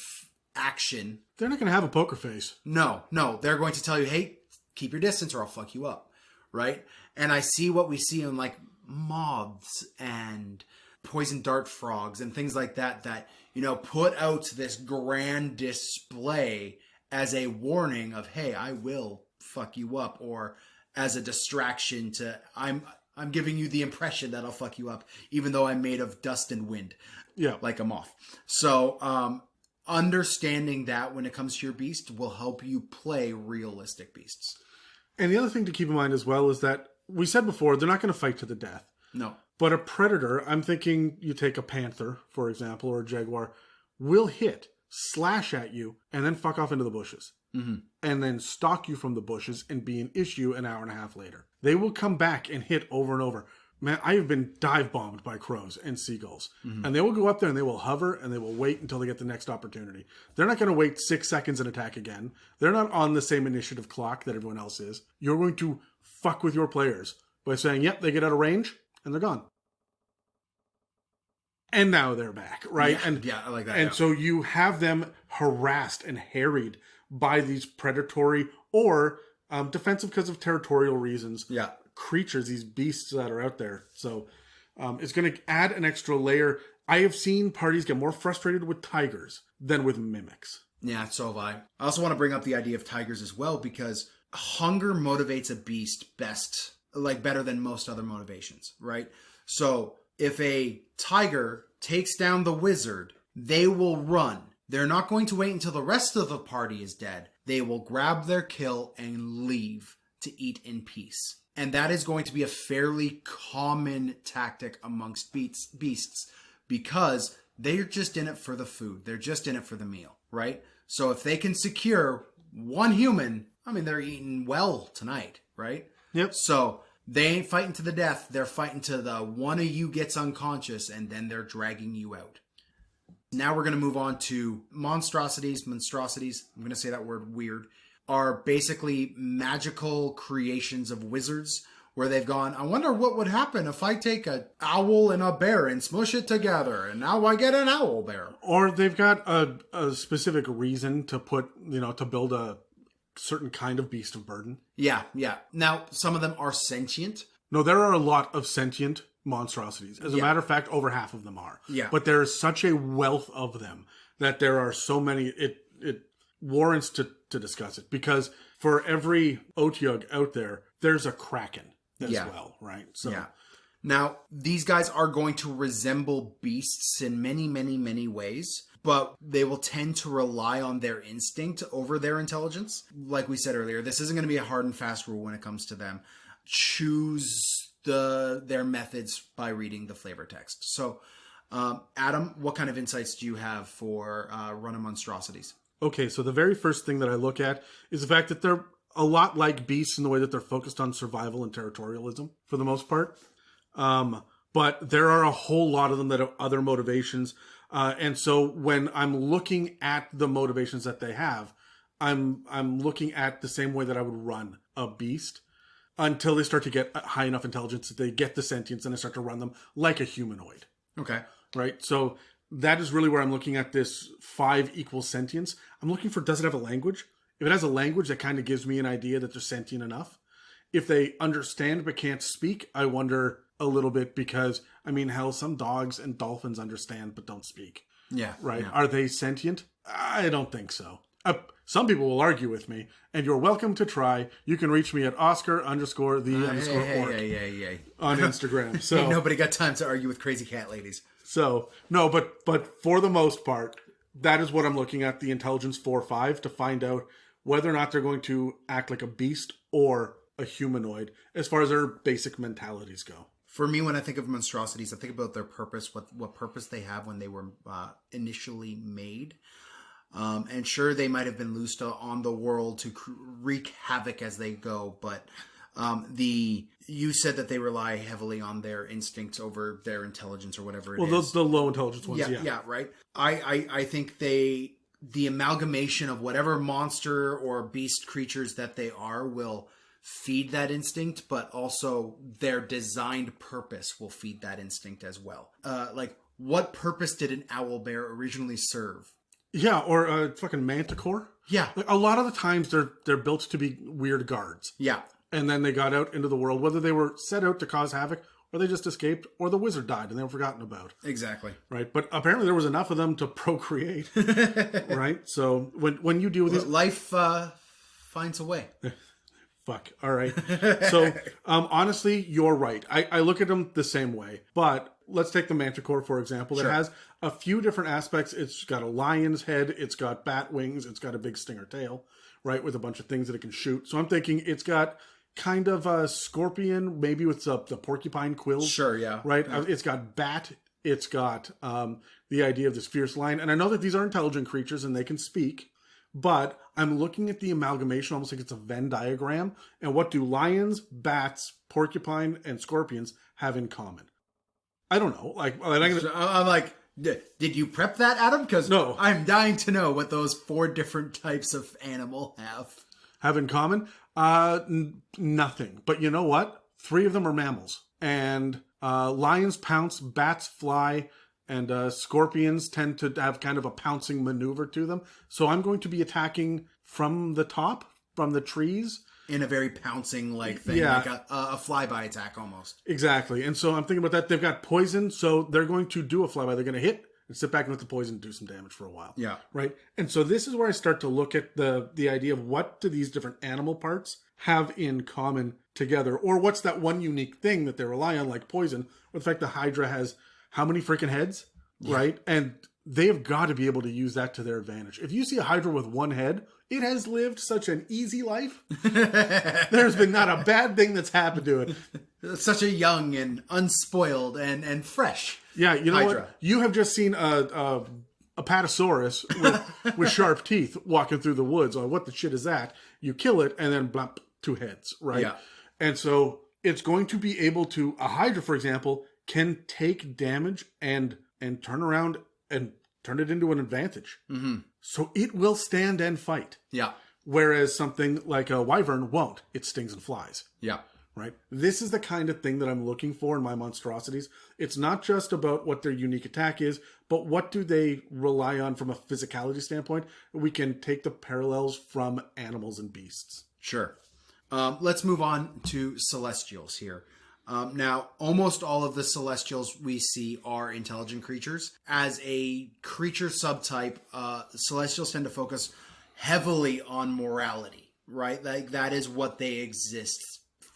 action. They're not going to have a poker face. No, they're going to tell you, hey, keep your distance or I'll fuck you up, right? And I see what we see in like moths and poison dart frogs and things like that put out this grand display as a warning of, hey, I will fuck you up, or as a distraction to I'm giving you the impression that I'll fuck you up, even though I'm made of dust and wind. Yeah. Like a moth. So understanding that when it comes to your beast will help you play realistic beasts. And the other thing to keep in mind as well is that we said before, they're not going to fight to the death. No. But a predator, I'm thinking you take a panther, for example, or a jaguar, will hit, slash at you, and then fuck off into the bushes. Mm-hmm. And then stalk you from the bushes and be an issue an hour and a half later. They will come back and hit over and over. Man, I have been dive bombed by crows and seagulls. Mm-hmm. And they will go up there and they will hover and they will wait until they get the next opportunity. They're not going to wait 6 seconds and attack again. They're not on the same initiative clock that everyone else is. You're going to fuck with your players by saying, yep, they get out of range and they're gone. And now they're back, right? Yeah, I like that. And so you have them harassed and harried by these predatory or defensive because of territorial reasons. Yeah. Creatures, these beasts that are out there. So it's going to add an extra layer. I have seen parties get more frustrated with tigers than with mimics. Yeah, so have I. I also want to bring up the idea of tigers as well, because hunger motivates a beast better than most other motivations, right? So if a tiger takes down the wizard, they will run. They're not going to wait until the rest of the party is dead. They will grab their kill and leave to eat in peace. And that is going to be a fairly common tactic amongst beasts because they're just in it for the food. They're just in it for the meal, right? So if they can secure one human, I mean, they're eating well tonight, right? Yep. So they ain't fighting to the death. They're fighting to the one of you gets unconscious and then they're dragging you out. Now we're going to move on to monstrosities. Monstrosities, I'm going to say that word weird, are basically magical creations of wizards where they've gone, I wonder what would happen if I take an owl and a bear and smush it together and now I get an owl bear. Or they've got a specific reason to put, to build a certain kind of beast of burden. Yeah. Now, some of them are sentient. No, there are a lot of sentient monstrosities. As a Yeah. matter of fact, over half of them are. Yeah. But there is such a wealth of them that there are so many, it warrants to discuss it. Because for every Otyugh out there, there's a Kraken as well, right? So Yeah. Now, these guys are going to resemble beasts in many, many, many ways, but they will tend to rely on their instinct over their intelligence. Like we said earlier, this isn't going to be a hard and fast rule when it comes to them. Choose their methods by reading the flavor text. So, Adam, what kind of insights do you have for Run of Monstrosities? Okay, so the very first thing that I look at is the fact that they're a lot like beasts in the way that they're focused on survival and territorialism for the most part. But there are a whole lot of them that have other motivations. And so when I'm looking at the motivations that they have, I'm looking at the same way that I would run a beast until they start to get high enough intelligence that they get the sentience and I start to run them like a humanoid. Okay. Right? So that is really where I'm looking at this 5 equal sentience. I'm looking for, does it have a language? If it has a language, that kind of gives me an idea that they're sentient enough. If they understand but can't speak, I wonder a little bit because, hell, some dogs and dolphins understand but don't speak. Yeah. Right? Yeah. Are they sentient? I don't think so. Some people will argue with me, and you're welcome to try. You can reach me at Oscar_the_orc on Instagram. So Ain't nobody got time to argue with crazy cat ladies. So no, but for the most part, that is what I'm looking at, the intelligence 4-5, to find out whether or not they're going to act like a beast or a humanoid as far as their basic mentalities go. For me, when I think of monstrosities, I think about their purpose, what purpose they have when they were initially made. And sure, they might have been loosed on the world to wreak havoc as they go, but you said that they rely heavily on their instincts over their intelligence or whatever it is. Well, those the low intelligence ones, yeah, right. I think the amalgamation of whatever monster or beast creatures that they are will feed that instinct, but also their designed purpose will feed that instinct as well. Like, what purpose did an owlbear originally serve? Yeah, or a fucking manticore. Yeah. Like, a lot of the times they're built to be weird guards. Yeah. And then they got out into the world, whether they were set out to cause havoc, or they just escaped, or the wizard died and they were forgotten about. Exactly. Right? But apparently there was enough of them to procreate. Right? So when you deal with these... Life finds a way. Fuck. All right. So, honestly, you're right. I look at them the same way. But let's take the manticore, for example. It has a few different aspects. It's got a lion's head. It's got bat wings. It's got a big stinger tail, right, with a bunch of things that it can shoot. So I'm thinking it's got kind of a scorpion, maybe with the porcupine quills. Sure, yeah. Right? Yeah. It's got bat. It's got the idea of this fierce lion. And I know that these are intelligent creatures and they can speak. But I'm looking at the amalgamation almost like it's a Venn diagram. And what do lions, bats, porcupine, and scorpions have in common? I don't know. I'm like, did you prep that, Adam? Because no. I'm dying to know what those 4 different types of animal have in common? Nothing. But you know what? 3 of them are mammals. And lions pounce, bats fly, and scorpions tend to have kind of a pouncing maneuver to them. So I'm going to be attacking from the top, from the trees. In a very pouncing like thing, like a flyby attack almost. Exactly. And so I'm thinking about that. They've got poison, so they're going to do a flyby. They're going to hit and sit back and let the poison do some damage for a while. Yeah. Right? And so this is where I start to look at the idea of what do these different animal parts have in common together? Or what's that one unique thing that they rely on, like poison? Or the fact the Hydra has how many freaking heads? Yeah. Right? And they've got to be able to use that to their advantage. If you see a Hydra with one head, it has lived such an easy life. There's been not a bad thing that's happened to it. Such a young and unspoiled and fresh. Yeah, you know Hydra. what? You have just seen a Apatosaurus with sharp teeth walking through the woods. Oh, what the shit is that? You kill it, and then blop, 2 heads, right? Yeah. And so it's going to be able to... A Hydra, for example, can take damage and turn around and turn it into an advantage. Mm-hmm. So it will stand and fight. Yeah. Whereas something like a wyvern won't. It stings and flies. Yeah. Right? This is the kind of thing that I'm looking for in my monstrosities. It's not just about what their unique attack is, but what do they rely on from a physicality standpoint? We can take the parallels from animals and beasts. Sure. Let's move on to celestials here. Now, almost all of the celestials we see are intelligent creatures. As a creature subtype, celestials tend to focus heavily on morality, right? Like that is what they exist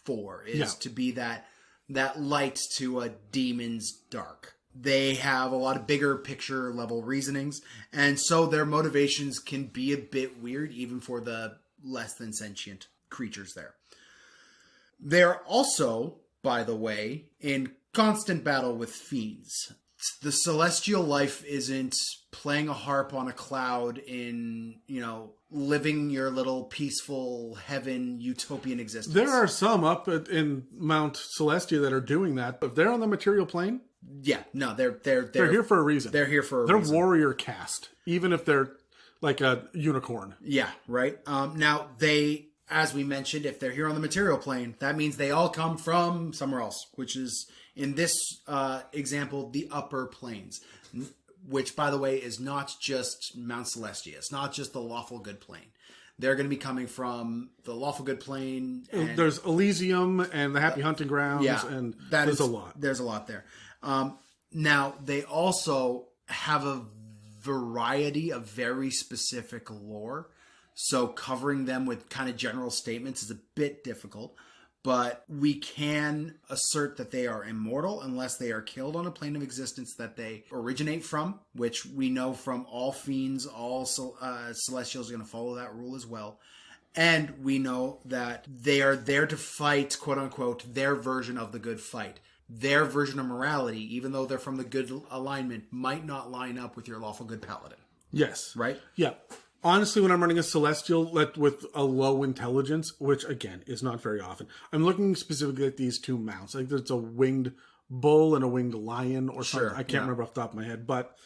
for, is to be that light to a demon's dark. They have a lot of bigger picture level reasonings, and so their motivations can be a bit weird even for the less than sentient creatures there. They're also, by the way, in constant battle with fiends. The celestial life isn't playing a harp on a cloud in, living your little peaceful heaven utopian existence. There are some up in Mount Celestia that are doing that, but if they're on the material plane, yeah, no, they're here for a reason. They're here for a reason. They're warrior caste, even if they're like a unicorn. Yeah, right. Now they, as we mentioned, if they're here on the material plane, that means they all come from somewhere else, which is, in this example, the upper planes, which, by the way, is not just Mount Celestia. It's not just the lawful good plane. They're going to be coming from the lawful good plane. And, there's Elysium and the Happy Hunting Grounds, and there's a lot. There's a lot there. Now, they also have a variety of very specific lore. So covering them with kind of general statements is a bit difficult. But we can assert that they are immortal unless they are killed on a plane of existence that they originate from, which we know from all fiends, all celestials are going to follow that rule as well. And we know that they are there to fight, quote unquote, their version of the good fight. Their version of morality, even though they're from the good alignment, might not line up with your lawful good paladin. Yes. Right? Yeah. Honestly, when I'm running a Celestial with a low intelligence, which again is not very often, I'm looking specifically at these two mounts. I think there's a winged bull and a winged lion or something. I can't remember off the top of my head, but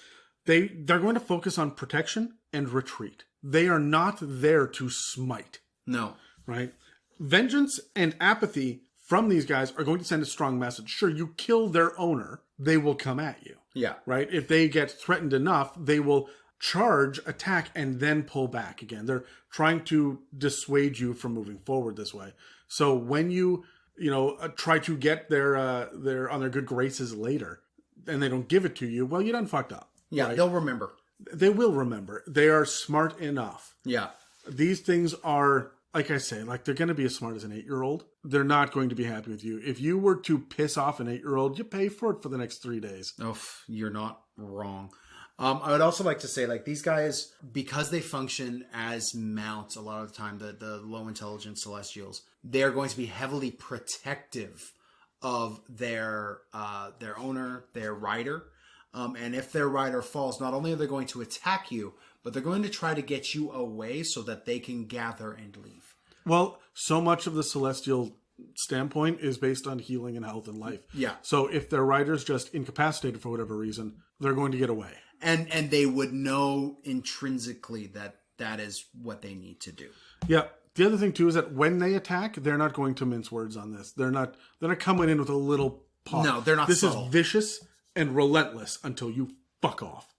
they're going to focus on protection and retreat. They are not there to smite. No. Right? Vengeance and apathy from these guys are going to send a strong message. Sure, you kill their owner, they will come at you. Yeah. Right? If they get threatened enough, they will charge, attack, and then pull back again. They're trying to dissuade you from moving forward this way. So when you try to get their on their good graces later, and they don't give it to you, well, you done fucked up. Yeah, right? they'll remember. They will remember. They are smart enough. Yeah. These things are, like I say, like they're going to be as smart as an 8-year-old. They're not going to be happy with you. If you were to piss off an 8-year-old, you pay for it for the next 3 days. Oh, you're not wrong. I would also like to say, like, these guys, because they function as mounts a lot of the time, the low intelligence celestials, they are going to be heavily protective of their owner, their rider. And if their rider falls, not only are they going to attack you, but they're going to try to get you away so that they can gather and leave. Well, so much of the celestial standpoint is based on healing and health and life. Yeah. So if their rider's just incapacitated for whatever reason, they're going to get away. And they would know intrinsically that is what they need to do. Yeah. The other thing too is that when they attack, they're not going to mince words on this. They're not coming in with a little pop. No, they're not This subtle. is vicious and relentless until you fuck off.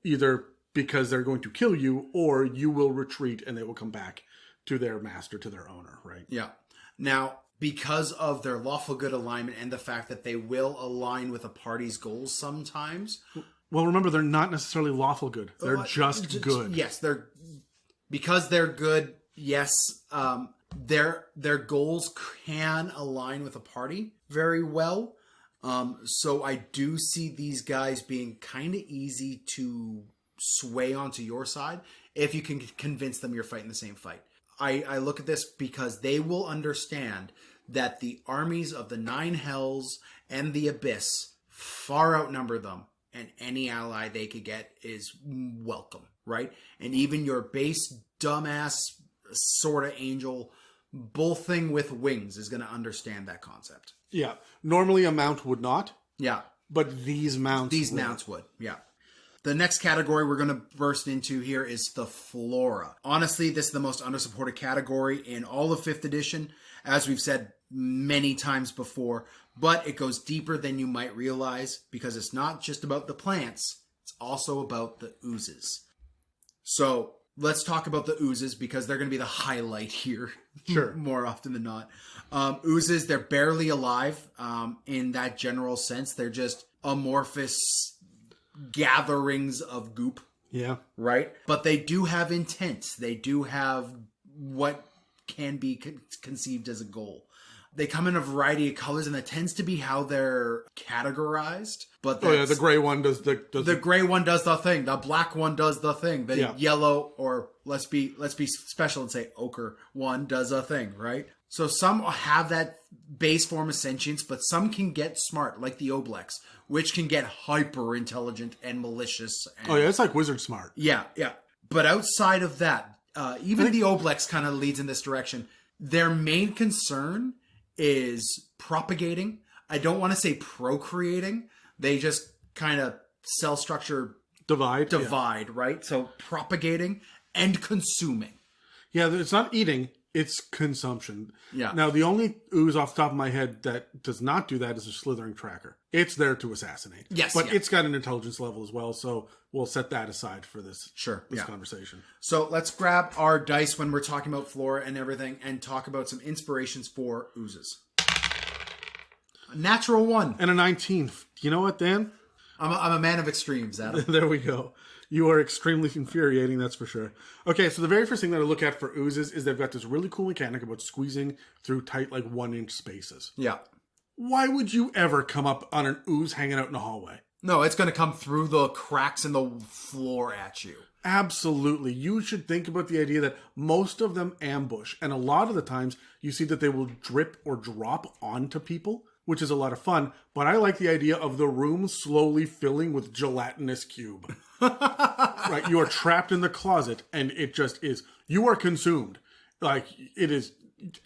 Either because they're going to kill you or you will retreat and they will come back to their master, to their owner, right? Yeah. Now, because of their lawful good alignment and the fact that they will align with a party's goals sometimes. Well, remember, they're not necessarily lawful good. They're just good. Yes, because they're good. Yes, their goals can align with a party very well. So I do see these guys being kind of easy to sway onto your side if you can convince them you're fighting the same fight. I look at this because they will understand that the armies of the Nine Hells and the Abyss far outnumber them, and any ally they could get is welcome, right? And even your base dumbass sort of angel bull thing with wings is going to understand that concept. Yeah. Normally a mount would not. Yeah. But these mounts would. Yeah. The next category we're going to burst into here is the flora. Honestly, this is the most undersupported category in all of 5th edition, as we've said many times before, but it goes deeper than you might realize because it's not just about the plants, it's also about the oozes. So let's talk about the oozes because they're going to be the highlight here. Sure. More often than not. Oozes, they're barely alive in that general sense. They're just amorphous gatherings of goop. Yeah. Right? But they do have intent. They do have what can be conceived as a goal. They come in a variety of colors, and that tends to be how they're categorized. But the gray one does the gray one does the thing. The black one does the thing. The yellow, or let's be special and say ochre one does a thing, right? So some have that base form of sentience, but some can get smart, like the Oblex, which can get hyper intelligent and malicious. And, it's like wizard smart. Yeah. But outside of that, even the Oblex kind of leads in this direction. Their main concern is propagating. I don't want to say procreating. They just kind of cell structure divide, right? So propagating and consuming. Yeah, it's not eating, it's consumption. Yeah. Now, the only ooze off the top of my head that does not do that is a slithering tracker. It's there to assassinate. Yes. But it's got an intelligence level as well, so we'll set that aside for this conversation. So let's grab our dice when we're talking about flora and everything and talk about some inspirations for oozes. A natural 1. And a 19. You know what, Dan? I'm a man of extremes, Adam. There we go. You are extremely infuriating, that's for sure. Okay, so the very first thing that I look at for oozes is they've got this really cool mechanic about squeezing through tight, like 1-inch spaces. Yeah. Why would you ever come up on an ooze hanging out in a hallway? No, it's going to come through the cracks in the floor at you. Absolutely. You should think about the idea that most of them ambush, and a lot of the times you see that they will drip or drop onto people, which is a lot of fun, but I like the idea of the room slowly filling with gelatinous cube. Right? You are trapped in the closet, and it just is. You are consumed. Like, it is...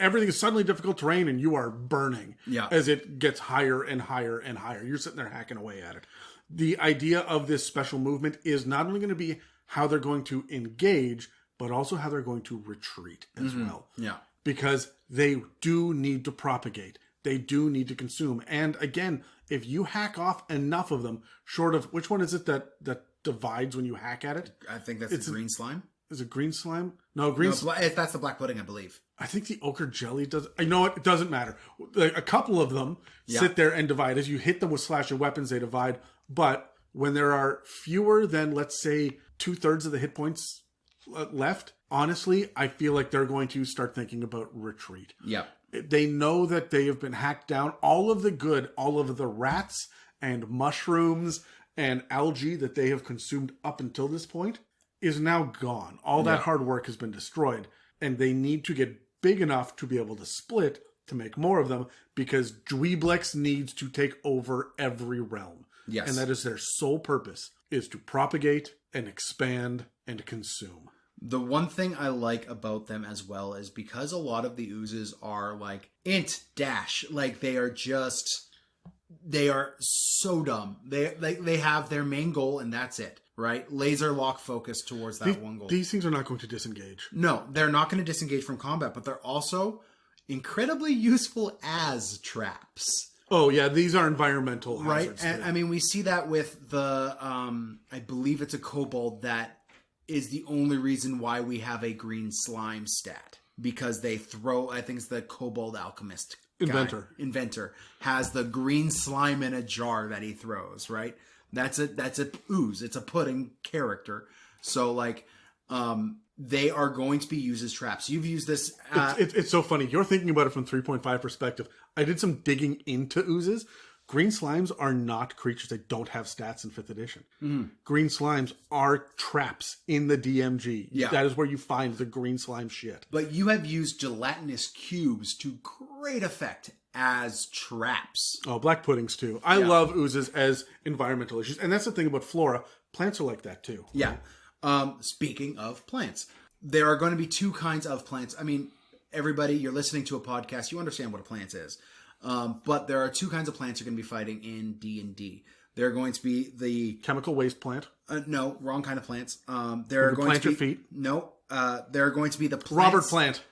Everything is suddenly difficult terrain, and you are burning as it gets higher and higher and higher. You're sitting there hacking away at it. The idea of this special movement is not only going to be how they're going to engage, but also how they're going to retreat as well. Yeah. Because they do need to propagate. They do need to consume. And again, if you hack off enough of them, short of... Which one is it that divides when you hack at it? I think that's the green slime. Is it green slime? No, green slime. That's the black pudding, I believe. I think the ochre jelly does. You know what? It doesn't matter. A couple of them sit there and divide. As you hit them with slasher weapons, they divide. But when there are fewer than, let's say, 2/3 of the hit points left, honestly, I feel like they're going to start thinking about retreat. Yeah. They know that they have been hacked down. All of the good, all of the rats and mushrooms and algae that they have consumed up until this point is now gone. All that hard work has been destroyed. And they need to get big enough to be able to split to make more of them, because Dweeblex needs to take over every realm. Yes. And that is their sole purpose, is to propagate and expand and consume. The one thing I like about them as well is because a lot of the oozes are like int dash, like they are so dumb. They have their main goal and that's it, right? Laser lock focus towards that one goal. These things are not going to disengage. No, they're not going to disengage from combat, but they're also incredibly useful as traps. Oh yeah, these are environmental hazards. Right? And I mean, we see that with the, I believe it's a kobold that is the only reason why we have a green slime stat. Because they throw, I think it's the kobold alchemist Inventor has the green slime in a jar that he throws, right? That's a ooze. It's a pudding character. So like, they are going to be used as traps. You've used this. It's so funny. You're thinking about it from 3.5 perspective. I did some digging into oozes. Green slimes are not creatures that don't have stats in 5th edition. Mm. Green slimes are traps in the DMG. Yeah. That is where you find the green slime shit. But you have used gelatinous cubes to great effect as traps. Oh, black puddings too. I love oozes as environmental issues. And that's the thing about flora. Plants are like that too. Yeah. Speaking of plants, there are going to be two kinds of plants. I mean, everybody, you're listening to a podcast, you understand what a plant is. But there are two kinds of plants you're going to be fighting in D&D. They're going to be the chemical waste plant. No, wrong kind of plants. They're going plant to be your feet. No, they're going to be the plants. Robert Plant.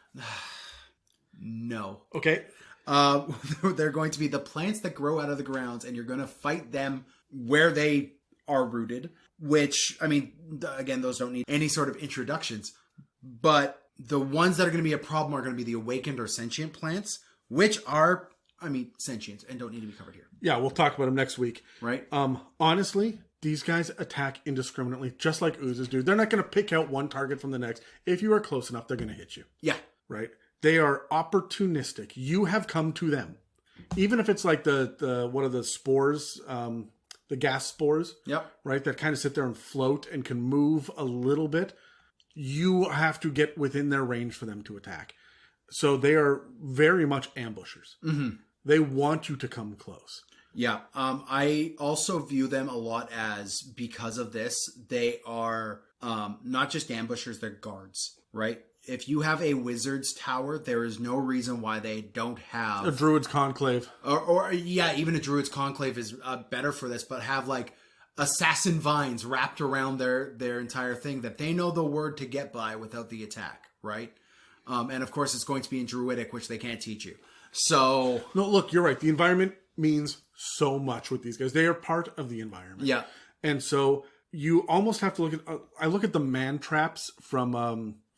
No. Okay. They're going to be the plants that grow out of the grounds, and you're going to fight them where they are rooted. Which, I mean, again, those don't need any sort of introductions. But the ones that are going to be a problem are going to be the awakened or sentient plants, which are, I mean, sentient and don't need to be covered here. Yeah, we'll talk about them next week. Right. Honestly, these guys attack indiscriminately, just like oozes do. They're not going to pick out one target from the next. If you are close enough, they're going to hit you. Yeah. Right? They are opportunistic. You have come to them. Even if it's like the what are the spores, the gas spores, right, that kind of sit there and float and can move a little bit. You have to get within their range for them to attack. So they are very much ambushers. Mm-hmm. They want you to come close. Yeah. I also view them a lot as, because of this, they are not just ambushers, they're guards, right? If you have a wizard's tower, there is no reason why they don't have... A druid's conclave. Or even a druid's conclave is better for this, but have like assassin vines wrapped around their entire thing that they know the word to get by without the attack, right? And of course, it's going to be in druidic, which they can't teach you. So... No, look, you're right. The environment means so much with these guys. They are part of the environment. Yeah. And so you almost have to look at... I look at the man traps from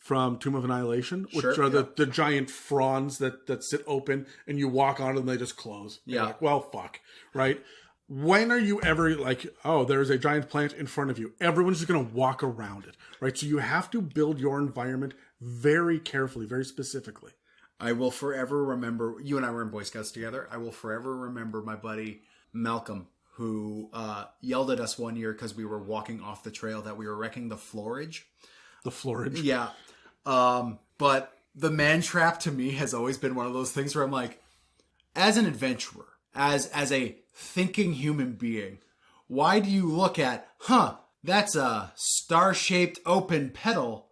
Tomb of Annihilation, which are the giant fronds that sit open and you walk onto them, they just close. Yeah. Like, well, fuck. Right? when are you ever like, oh, there's a giant plant in front of you? Everyone's just going to walk around it, right? So you have to build your environment very carefully, very specifically. I will forever remember, you and I were in Boy Scouts together. I will forever remember my buddy Malcolm, who yelled at us one year because we were walking off the trail that we were wrecking the floorage. The floorage? Yeah. But the man trap to me has always been one of those things where I'm like, as an adventurer, as a thinking human being, why do you look at, that's a star-shaped open petal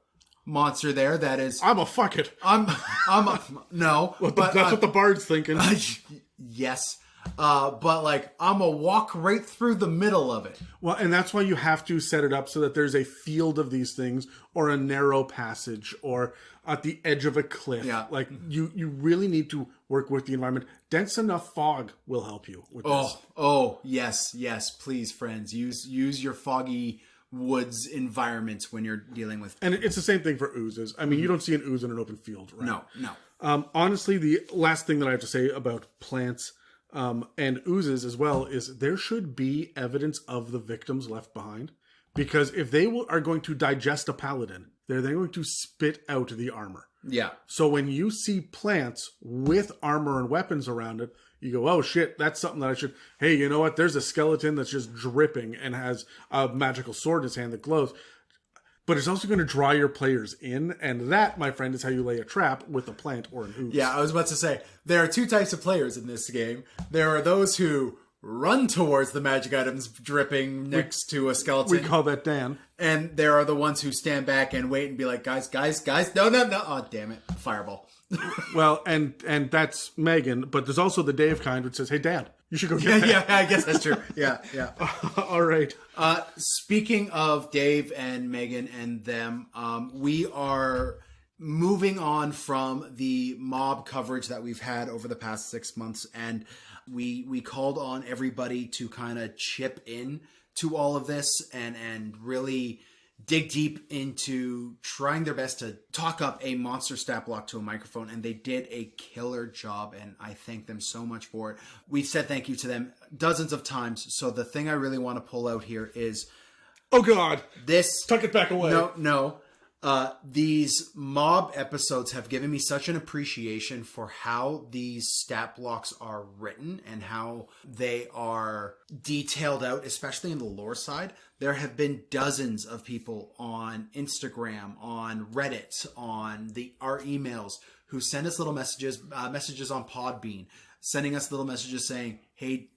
monster there that is... I'm a fuck it. No. Well, but that's what the bard's thinking. Yes. But like, I'm a walk right through the middle of it. Well, and that's why you have to set it up so that there's a field of these things or a narrow passage or at the edge of a cliff. Yeah. Like, you really need to work with the environment. Dense enough fog will help you with this. Oh, yes. Please, friends, use your foggy woods environments when you're dealing with... And it's the same thing for oozes. I mean, you don't see an ooze in an open field, right? No. Honestly, the last thing that I have to say about plants and oozes as well is there should be evidence of the victims left behind. Because if they are going to digest a paladin, they're then going to spit out the armor. Yeah. So when you see plants with armor and weapons around it, you go, oh shit, that's something that I should... Hey, you know what? There's a skeleton that's just dripping and has a magical sword in his hand that glows. But it's also going to draw your players in, and that, my friend, is how you lay a trap with a plant or an ooze. Yeah, I was about to say, there are two types of players in this game. There are those who run towards the magic items dripping next to a skeleton. We call that Dan. And there are the ones who stand back and wait and be like, guys, no. Oh, damn it. Fireball. Well, and that's Megan, but there's also the Dave kind which says, hey, Dan, you should go get that. Yeah, I guess that's true. Yeah. All right. Speaking of Dave and Megan and them, we are moving on from the mob coverage that we've had over the past 6 months, and we called on everybody to kind of chip in to all of this and really dig deep into trying their best to talk up a monster stat block to a microphone, and they did a killer job, and I thank them so much for it. We've said thank you to them dozens of times, so the thing I really want to pull out here is... Oh, God. This... Tuck it back away. No. These mob episodes have given me such an appreciation for how these stat blocks are written and how they are detailed out, especially in the lore side. There have been dozens of people on Instagram, on Reddit, on our emails who send us little messages on Podbean, sending us little messages saying, hey,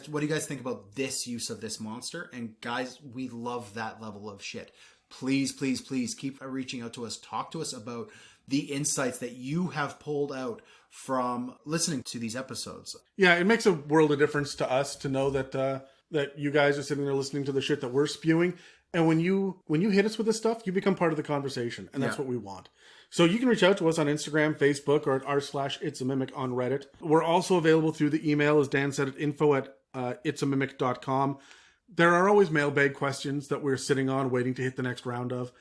what do you guys think about this use of this monster? And guys, we love that level of shit. Please keep reaching out to us. Talk to us about the insights that you have pulled out from listening to these episodes. Yeah, it makes a world of difference to us to know that that you guys are sitting there listening to the shit that we're spewing. And when you hit us with this stuff, you become part of the conversation. And that's what we want. So you can reach out to us on Instagram, Facebook, or at r/itsamimic on Reddit. We're also available through the email, as Dan said, at info@itsamimic.com. There are always mailbag questions that we're sitting on, waiting to hit the next round of.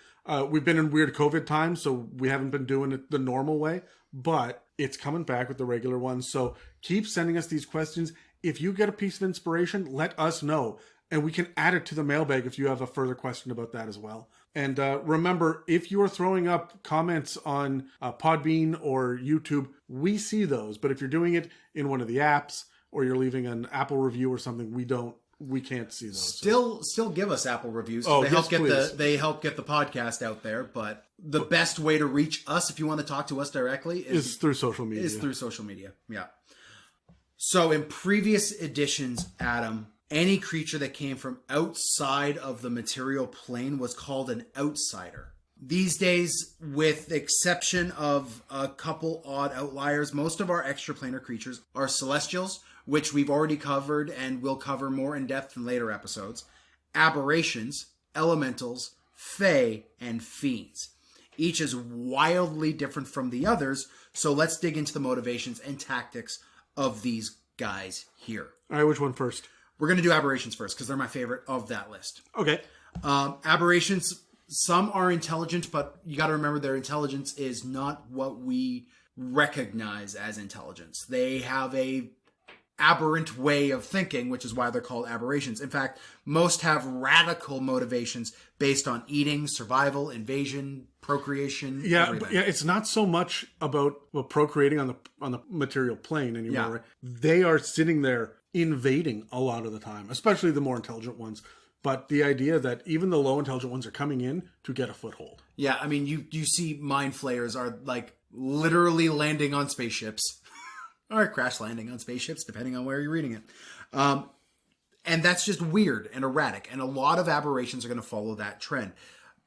We've been in weird COVID times, so we haven't been doing it the normal way, but it's coming back with the regular ones. So keep sending us these questions. If you get a piece of inspiration, let us know, and we can add it to the mailbag if you have a further question about that as well. And remember, if you are throwing up comments on Podbean or YouTube, we see those. But if you're doing it in one of the apps or you're leaving an Apple review or something, we can't see those. Still give us Apple reviews. Oh, they yes, help get the podcast out there, but the best way to reach us if you want to talk to us directly is through social media. Yeah. So in previous editions, Adam, any creature that came from outside of the material plane was called an outsider. These days, with the exception of a couple odd outliers, most of our extraplanar creatures are celestials, which we've already covered and will cover more in depth in later episodes, aberrations, elementals, fae, and fiends. Each is wildly different from the others, so let's dig into the motivations and tactics of these guys here. All right, which one first? We're going to do aberrations first, because they're my favorite of that list. Okay. Aberrations, some are intelligent, but you got to remember their intelligence is not what we recognize as intelligence. They have a aberrant way of thinking, which is why they're called aberrations. In fact, most have radical motivations based on eating, survival, invasion, procreation. Everything. Yeah. It's not so much about procreating on the material plane anymore. Yeah. Right? They are sitting there invading a lot of the time, especially the more intelligent ones. But the idea that even the low intelligent ones are coming in to get a foothold. Yeah, I mean, you see mind flayers are like literally landing on spaceships. Or crash landing on spaceships, depending on where you're reading it. And that's just weird and erratic. And a lot of aberrations are going to follow that trend.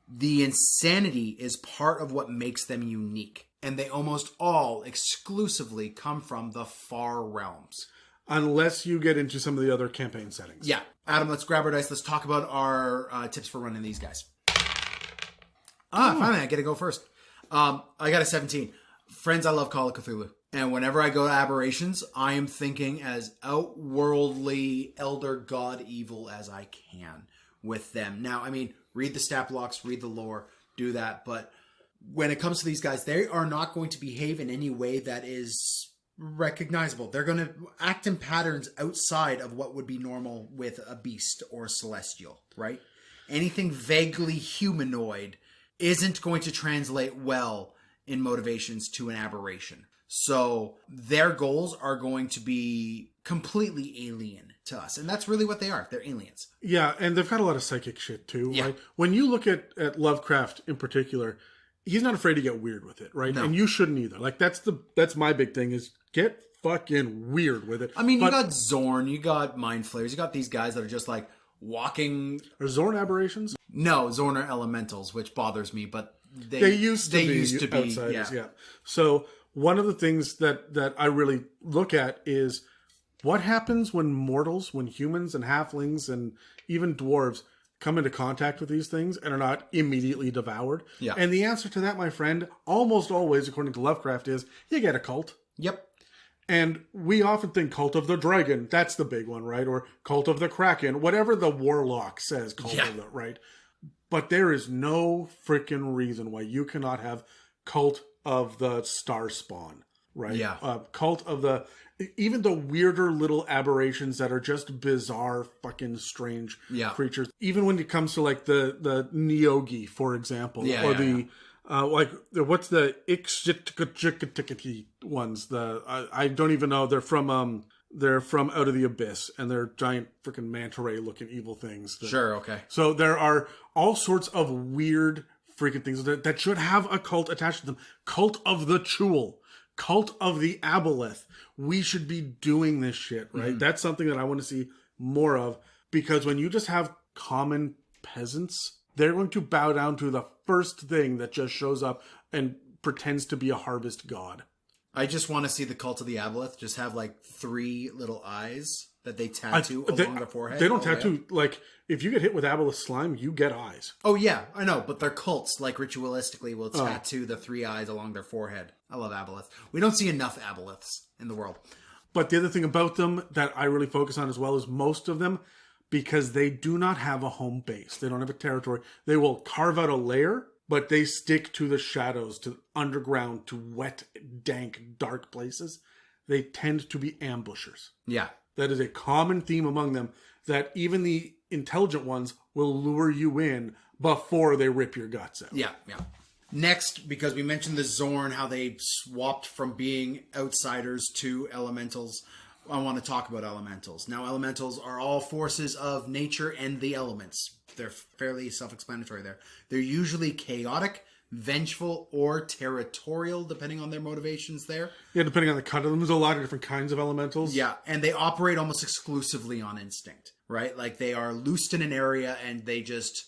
The insanity is part of what makes them unique. And they almost all exclusively come from the far realms. Unless you get into some of the other campaign settings. Yeah. Adam, let's grab our dice. Let's talk about our tips for running these guys. Finally, I get to go first. I got a 17. Friends, I love Call of Cthulhu. And whenever I go to aberrations, I am thinking as outworldly, elder god evil as I can with them. Now, I mean, read the stat blocks, read the lore, do that. But when it comes to these guys, they are not going to behave in any way that is recognizable. They're going to act in patterns outside of what would be normal with a beast or celestial, right? Anything vaguely humanoid isn't going to translate well in motivations to an aberration. So their goals are going to be completely alien to us. And that's really what they are. They're aliens. Yeah, and they've got a lot of psychic shit too, Yeah. right? When you look at Lovecraft in particular, he's not afraid to get weird with it, right? No. And you shouldn't either. Like that's my big thing is get fucking weird with it. I mean, you got Zorn, you got Mind Flayers, you got these guys that are just like walking. Are Zorn aberrations? No, Zorn are elementals, which bothers me, but They used to be outsiders, yeah. So one of the things that I really look at is what happens when mortals, when humans and halflings and even dwarves come into contact with these things and are not immediately devoured. Yeah. And the answer to that, my friend, almost always, according to Lovecraft, is you get a cult. Yep. And we often think cult of the dragon. That's the big one, right? Or cult of the kraken. Whatever the warlock says, cult of the, right? But there is no freaking reason why you cannot have cult of the star spawn, right? Yeah. Cult of the, even the weirder little aberrations that are just bizarre, fucking strange creatures. Even when it comes to like the Neogi, for example, like what's the Ixchikikikiki ones? I don't even know. They're from Out of the Abyss, and they're giant freaking manta ray looking evil things. Sure, okay. So there are all sorts of weird freaking things that should have a cult attached to them. Cult of the Chul, cult of the Aboleth. We should be doing this shit, right? Mm-hmm. That's something that I want to see more of, because when you just have common peasants, they're going to bow down to the first thing that just shows up and pretends to be a harvest god. I just want to see the cult of the Aboleth just have like 3 little eyes that they tattoo along their forehead. They don't tattoo, like, if you get hit with Aboleth slime, you get eyes. Oh yeah, I know, but their cults, like, ritualistically will tattoo the 3 eyes along their forehead. I love Aboleth. We don't see enough Aboleths in the world. But the other thing about them that I really focus on as well is most of them, because they do not have a home base. They don't have a territory. They will carve out a lair, but they stick to the shadows, to underground, to wet, dank, dark places. They tend to be ambushers. Yeah. That is a common theme among them, that even the intelligent ones will lure you in before they rip your guts out. Yeah, yeah. Next, because we mentioned the Zorn, how they swapped from being outsiders to elementals, I want to talk about elementals. Now, elementals are all forces of nature and the elements. They're fairly self-explanatory there. They're usually chaotic, vengeful, or territorial, depending on their motivations there. Yeah, depending on the cut of them. There's a lot of different kinds of elementals. Yeah, and they operate almost exclusively on instinct, right? Like, they are loosed in an area and they just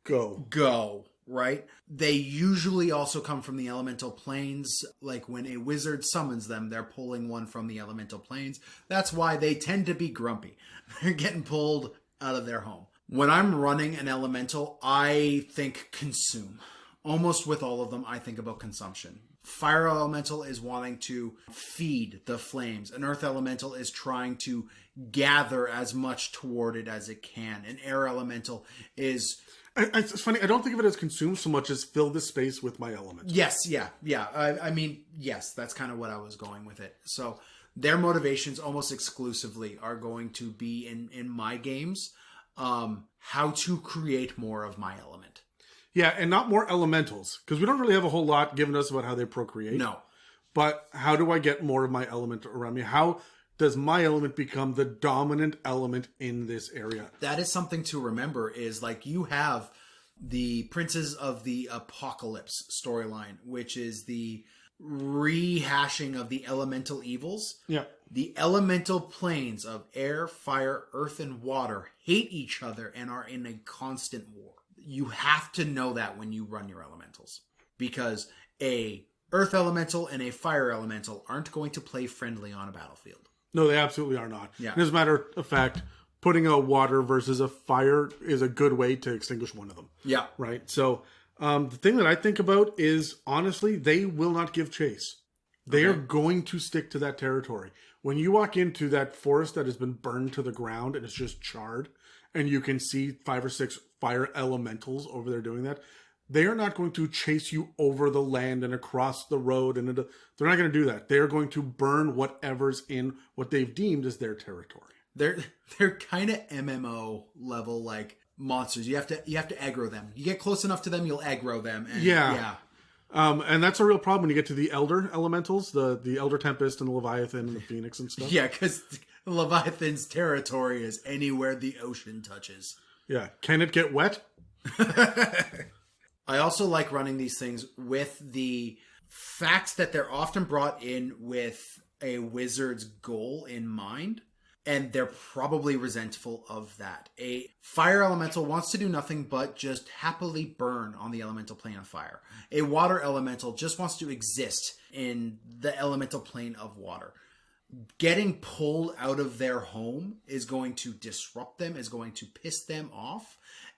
go, right? They usually also come from the elemental planes. Like, when a wizard summons them, they're pulling one from the elemental planes. That's why they tend to be grumpy. They're getting pulled out of their home. When I'm running an elemental, I think consume. Almost with all of them, I think about consumption. Fire elemental is wanting to feed the flames. An earth elemental is trying to gather as much toward it as it can. An air elemental is... It's funny, I don't think of it as consume so much as fill this space with my element. Yes, yeah. I mean, yes, that's kind of what I was going with it. So their motivations almost exclusively are going to be in my games, how to create more of my element. Yeah, and not more elementals, because we don't really have a whole lot given us about how they procreate. No. But how do I get more of my element around me? How does my element become the dominant element in this area? That is something to remember, is like you have the Princes of the Apocalypse storyline, which is the rehashing of the elemental evils. Yeah. The elemental planes of air, fire, earth, and water hate each other and are in a constant war. You have to know that when you run your elementals, because a earth elemental and a fire elemental aren't going to play friendly on a battlefield. No, they absolutely are not. Yeah. And as a matter of fact, putting a water versus a fire is a good way to extinguish one of them. Yeah. Right? So the thing that I think about is, honestly, they will not give chase. They are going to stick to that territory. When you walk into that forest that has been burned to the ground and it's just charred, and you can see 5 or 6 fire elementals over there doing that, they are not going to chase you over the land and across the road. And they're not going to do that. They are going to burn whatever's in what they've deemed as their territory. They're kind of MMO level like monsters. You have to aggro them. You get close enough to them, you'll aggro them. And yeah. And that's a real problem when you get to the Elder elementals, the Elder Tempest and the Leviathan and the Phoenix and stuff. Yeah, because Leviathan's territory is anywhere the ocean touches. Yeah. Can it get wet? I also like running these things with the fact that they're often brought in with a wizard's goal in mind, and they're probably resentful of that. A fire elemental wants to do nothing but just happily burn on the elemental plane of fire. A water elemental just wants to exist in the elemental plane of water. Getting pulled out of their home is going to disrupt them, is going to piss them off.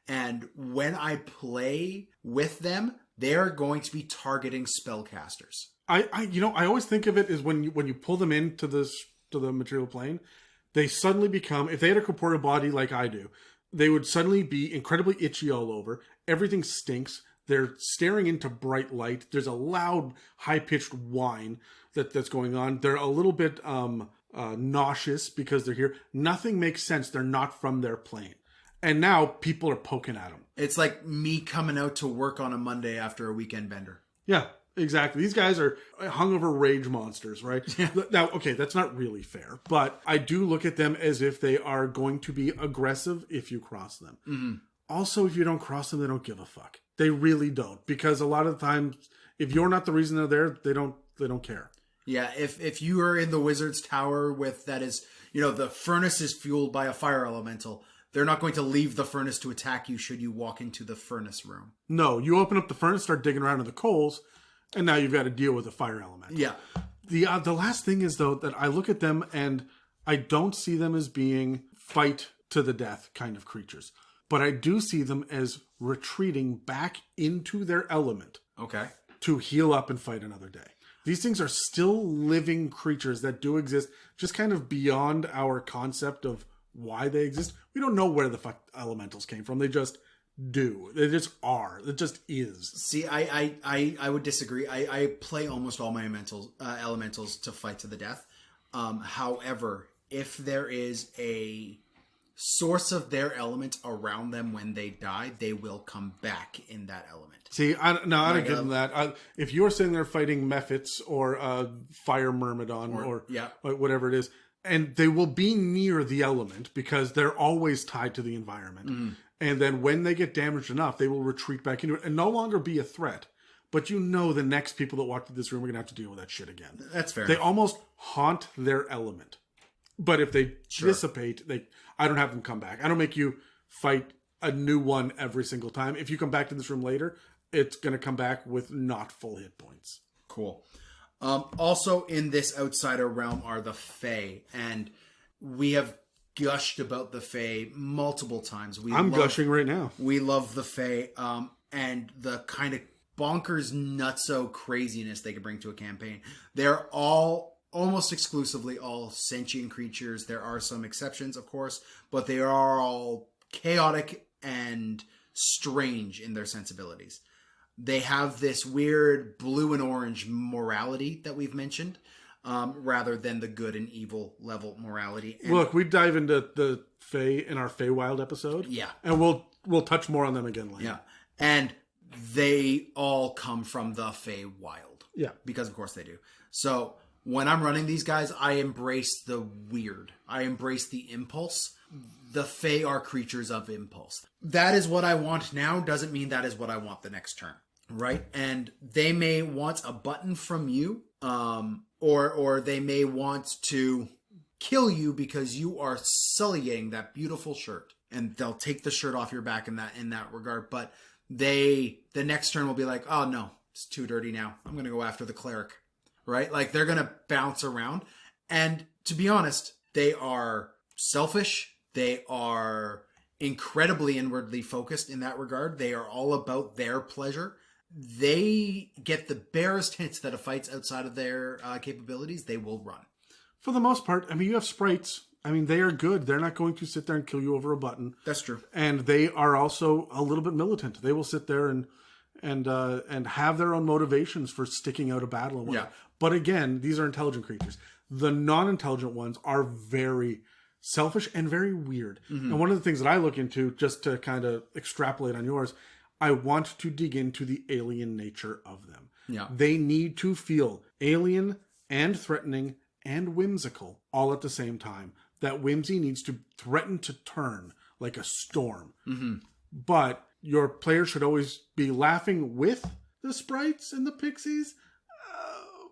And when I play with them, they're going to be targeting spellcasters. I always think of it as when you pull them into the material plane, they suddenly become, if they had a corporeal body like I do, they would suddenly be incredibly itchy all over. Everything stinks. They're staring into bright light. There's a loud, high-pitched whine that's going on. They're a little bit nauseous because they're here. Nothing makes sense. They're not from their plane. And now people are poking at them. It's like me coming out to work on a Monday after a weekend bender. Yeah, exactly. These guys are hungover rage monsters, right? Yeah. Now, okay, that's not really fair, but I do look at them as if they are going to be aggressive if you cross them. Mm-hmm. Also, if you don't cross them, they don't give a fuck. They really don't, because a lot of the times, if you're not the reason they're there, they don't care. Yeah, if you are in the wizard's tower with that is, the furnace is fueled by a fire elemental, they're not going to leave the furnace to attack you should you walk into the furnace room. No, you open up the furnace, start digging around in the coals, and now you've got to deal with a fire element. Yeah. The last thing is, though, that I look at them and I don't see them as being fight to the death kind of creatures. But I do see them as retreating back into their element. Okay. To heal up and fight another day. These things are still living creatures that do exist, just kind of beyond our concept of why they exist. We don't know where the fuck elementals came from. They just do. They just are. It just is. See, I would disagree. I play almost all my elementals to fight to the death. However, if there is a source of their element around them when they die, they will come back in that element. See, I don't give them that. If you're sitting there fighting Mephits or Fire Myrmidon or whatever it is, and they will be near the element because they're always tied to the environment. Mm. And then when they get damaged enough, they will retreat back into it and no longer be a threat. But the next people that walk through this room are going to have to deal with that shit again. That's fair. They almost haunt their element. But if they dissipate, I don't have them come back. I don't make you fight a new one every single time. If you come back to this room later, it's going to come back with not full hit points. Cool. Also in this outsider realm are the Fae, and we have gushed about the Fae multiple times. I'm gushing right now. We love the Fae, and the kind of bonkers nutso craziness they can bring to a campaign. They're all almost exclusively all sentient creatures. There are some exceptions, of course, but they are all chaotic and strange in their sensibilities. They have this weird blue and orange morality that we've mentioned. rather than the good and evil level morality. And, Look, we dive into the Fae in our Feywild episode. Yeah. And we'll touch more on them again later. Yeah. And they all come from the Feywild. Yeah. Because of course they do. So when I'm running these guys, I embrace the weird. I embrace the impulse. The Fae are creatures of impulse. That is what I want now, doesn't mean that is what I want the next turn. Right? And they may want a button from you, or they may want to kill you because you are sullying that beautiful shirt. And they'll take the shirt off your back in that regard. But the next turn will be like, oh no, it's too dirty now. I'm going to go after the cleric. Right? Like they're going to bounce around. And to be honest, they are selfish. They are incredibly inwardly focused in that regard. They are all about their pleasure. They get the barest hints that a fight's outside of their capabilities, they will run. For the most part, I mean, you have sprites. I mean, they are good. They're not going to sit there and kill you over a button. That's true. And they are also a little bit militant. They will sit there and have their own motivations for sticking out a battle and whatnot. Yeah. But again, these are intelligent creatures. The non-intelligent ones are very selfish and very weird. Mm-hmm. And one of the things that I look into, just to kind of extrapolate on yours, I want to dig into the alien nature of them. Yeah. They need to feel alien and threatening and whimsical all at the same time. That whimsy needs to threaten to turn like a storm. Mm-hmm. But your player should always be laughing with the sprites and the pixies,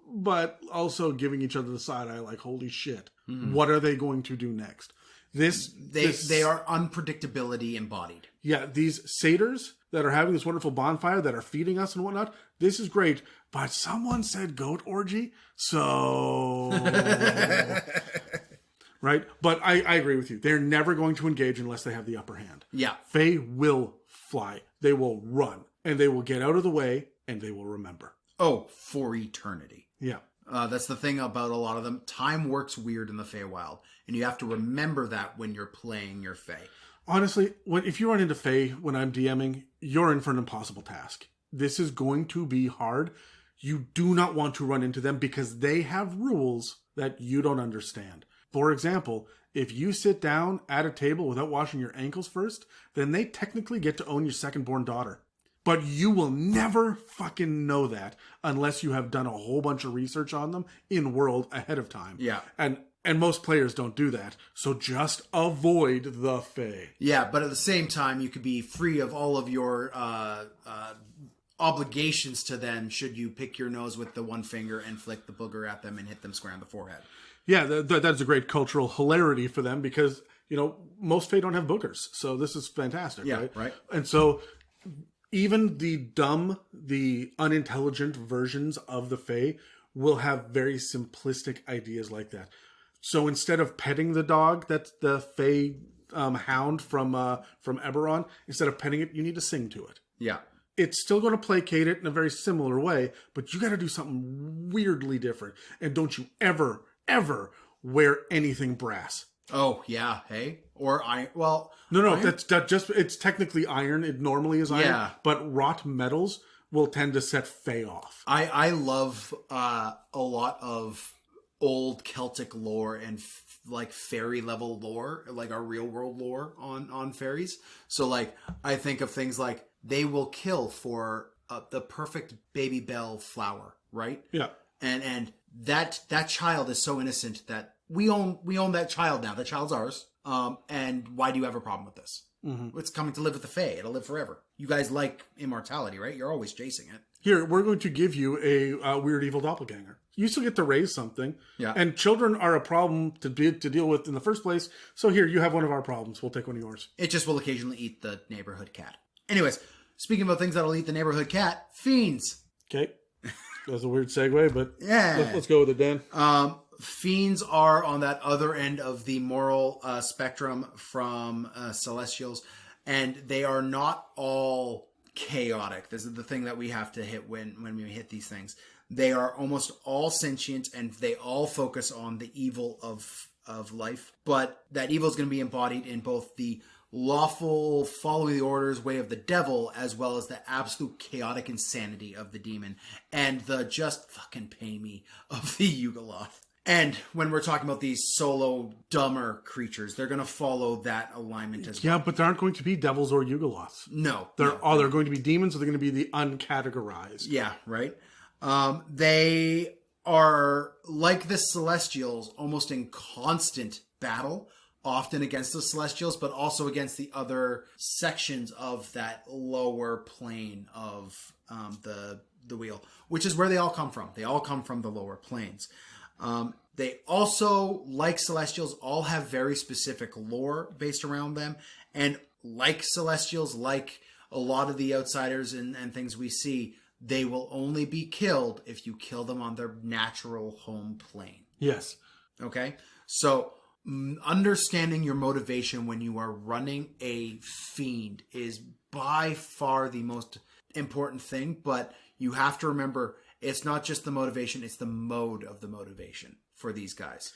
but also giving each other the side eye like, holy shit, what are they going to do next? They are unpredictability embodied. Yeah, these satyrs that are having this wonderful bonfire that are feeding us and whatnot, this is great, but someone said goat orgy, so... Right? But I agree with you. They're never going to engage unless they have the upper hand. Yeah. Fae will fly. They will run. And they will get out of the way, and they will remember. Oh, for eternity. Yeah. That's the thing about a lot of them. Time works weird in the Feywild, and you have to remember that when you're playing your Fae. Honestly, if you run into Fae when I'm DMing, you're in for an impossible task. This is going to be hard. You do not want to run into them because they have rules that you don't understand. For example, if you sit down at a table without washing your ankles first, then they technically get to own your second-born daughter. But you will never fucking know that unless you have done a whole bunch of research on them in world ahead of time. Yeah. And most players don't do that. So just avoid the Fae. Yeah, but at the same time, you could be free of all of your obligations to them should you pick your nose with the one finger and flick the booger at them and hit them square on the forehead. Yeah, that's a great cultural hilarity for them because, most Fae don't have boogers. So this is fantastic, yeah, right? Right. And so even the unintelligent versions of the Fae will have very simplistic ideas like that. So instead of petting the dog, that's the Fae hound from Eberron, instead of petting it, you need to sing to it. Yeah. It's still going to placate it in a very similar way, but you got to do something weirdly different. And don't you ever wear anything brass. Oh, yeah. Hey? Or iron. Well, no, iron? it's technically iron. It normally is iron. Yeah. But wrought metals will tend to set Fae off. I love a lot of old Celtic lore and like fairy level lore, like our real world lore on fairies. So like I think of things like they will kill for the perfect baby bell flower, right? Yeah. And that child is so innocent that we own that child now. That child's ours. And why do you have a problem with this? Mm-hmm. It's coming to live with the Fae. It'll live forever. You guys like immortality, right? You're always chasing it. Here, we're going to give you a weird evil doppelganger. You still get to raise something. Yeah. And children are a problem to deal with in the first place. So here, you have one of our problems. We'll take one of yours. It just will occasionally eat the neighborhood cat. Anyways, speaking about things that'll eat the neighborhood cat, fiends. Okay. That was a weird segue, but yeah. let's go with it, Dan. Fiends are on that other end of the moral spectrum from celestials, and they are not all chaotic. This is the thing that we have to hit when we hit these things. They are almost all sentient, and they all focus on the evil of life. But that evil is going to be embodied in both the lawful following the orders way of the devil, as well as the absolute chaotic insanity of the demon, and the just fucking pay me of the Yugoloth. And when we're talking about these solo, dumber creatures, they're going to follow that alignment as well. Yeah, but there aren't going to be devils or Yugoloths. No. They're going to be demons, or they're going to be the uncategorized. Yeah, right. They are, like the Celestials, almost in constant battle, often against the Celestials, but also against the other sections of that lower plane of the wheel, which is where they all come from. They all come from the lower planes. They also, like Celestials, all have very specific lore based around them. And like Celestials, like a lot of the outsiders and things we see, they will only be killed if you kill them on their natural home plane. Yes. Okay? So, understanding your motivation when you are running a fiend is by far the most important thing, but you have to remember it's not just the motivation, it's the mode of the motivation for these guys.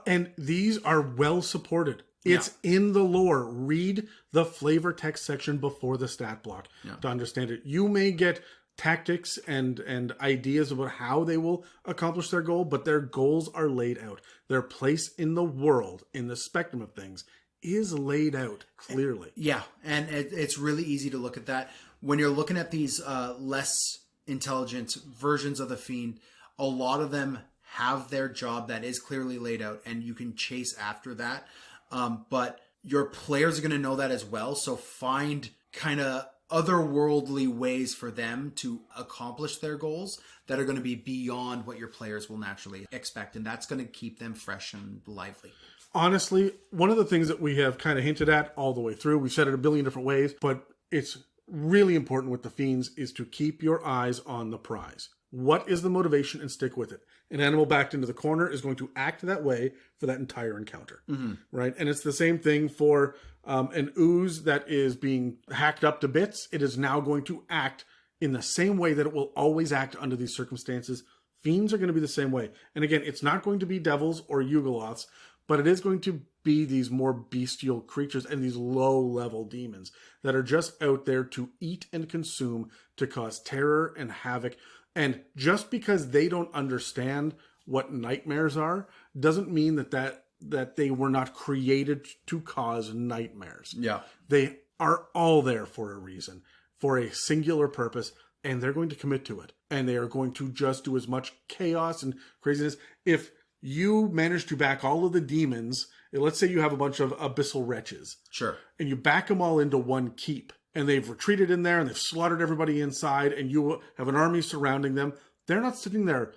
And these are well supported. It's in the lore. Read the flavor text section before the stat block to understand it. You may get tactics and ideas about how they will accomplish their goal, but their goals are laid out. Their place in the world, in the spectrum of things, is laid out clearly. Yeah, and it's really easy to look at that. When you're looking at these less intelligent versions of the Fiend, a lot of them have their job that is clearly laid out, and you can chase after that. But your players are going to know that as well, so find kind of otherworldly ways for them to accomplish their goals that are going to be beyond what your players will naturally expect, and that's going to keep them fresh and lively. Honestly, one of the things that we have kind of hinted at all the way through, we've said it a billion different ways, but it's really important with the Fiends is to keep your eyes on the prize. What is the motivation, and stick with it. An animal backed into the corner is going to act that way for that entire encounter, right? And it's the same thing for an ooze that is being hacked up to bits. It is now going to act in the same way that it will always act under these circumstances. Fiends are going to be the same way. And again, it's not going to be devils or Yugoloths, but it is going to be these more bestial creatures and these low-level demons that are just out there to eat and consume, to cause terror and havoc. And just because they don't understand what nightmares are, doesn't mean that they were not created to cause nightmares. Yeah. They are all there for a reason, for a singular purpose, and they're going to commit to it. And they are going to just do as much chaos and craziness. If you manage to back all of the demons, let's say you have a bunch of abyssal wretches. Sure. And you back them all into one keep, and they've retreated in there and they've slaughtered everybody inside, and you have an army surrounding them. They're not sitting there,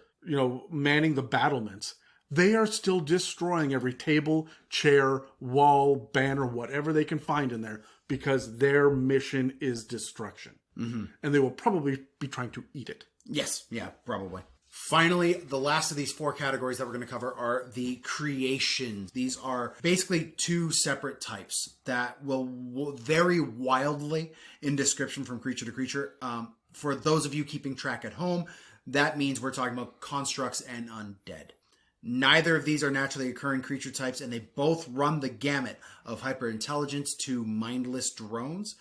manning the battlements. They are still destroying every table, chair, wall, banner, whatever they can find in there, because their mission is destruction. Mm-hmm. And they will probably be trying to eat it. Yes. Yeah, probably. Finally, the last of these four categories that we're going to cover are the creations. These are basically two separate types that will vary wildly in description from creature to creature. For those of you keeping track at home, that means we're talking about constructs and undead. Neither of these are naturally occurring creature types, and they both run the gamut of hyperintelligence to mindless drones.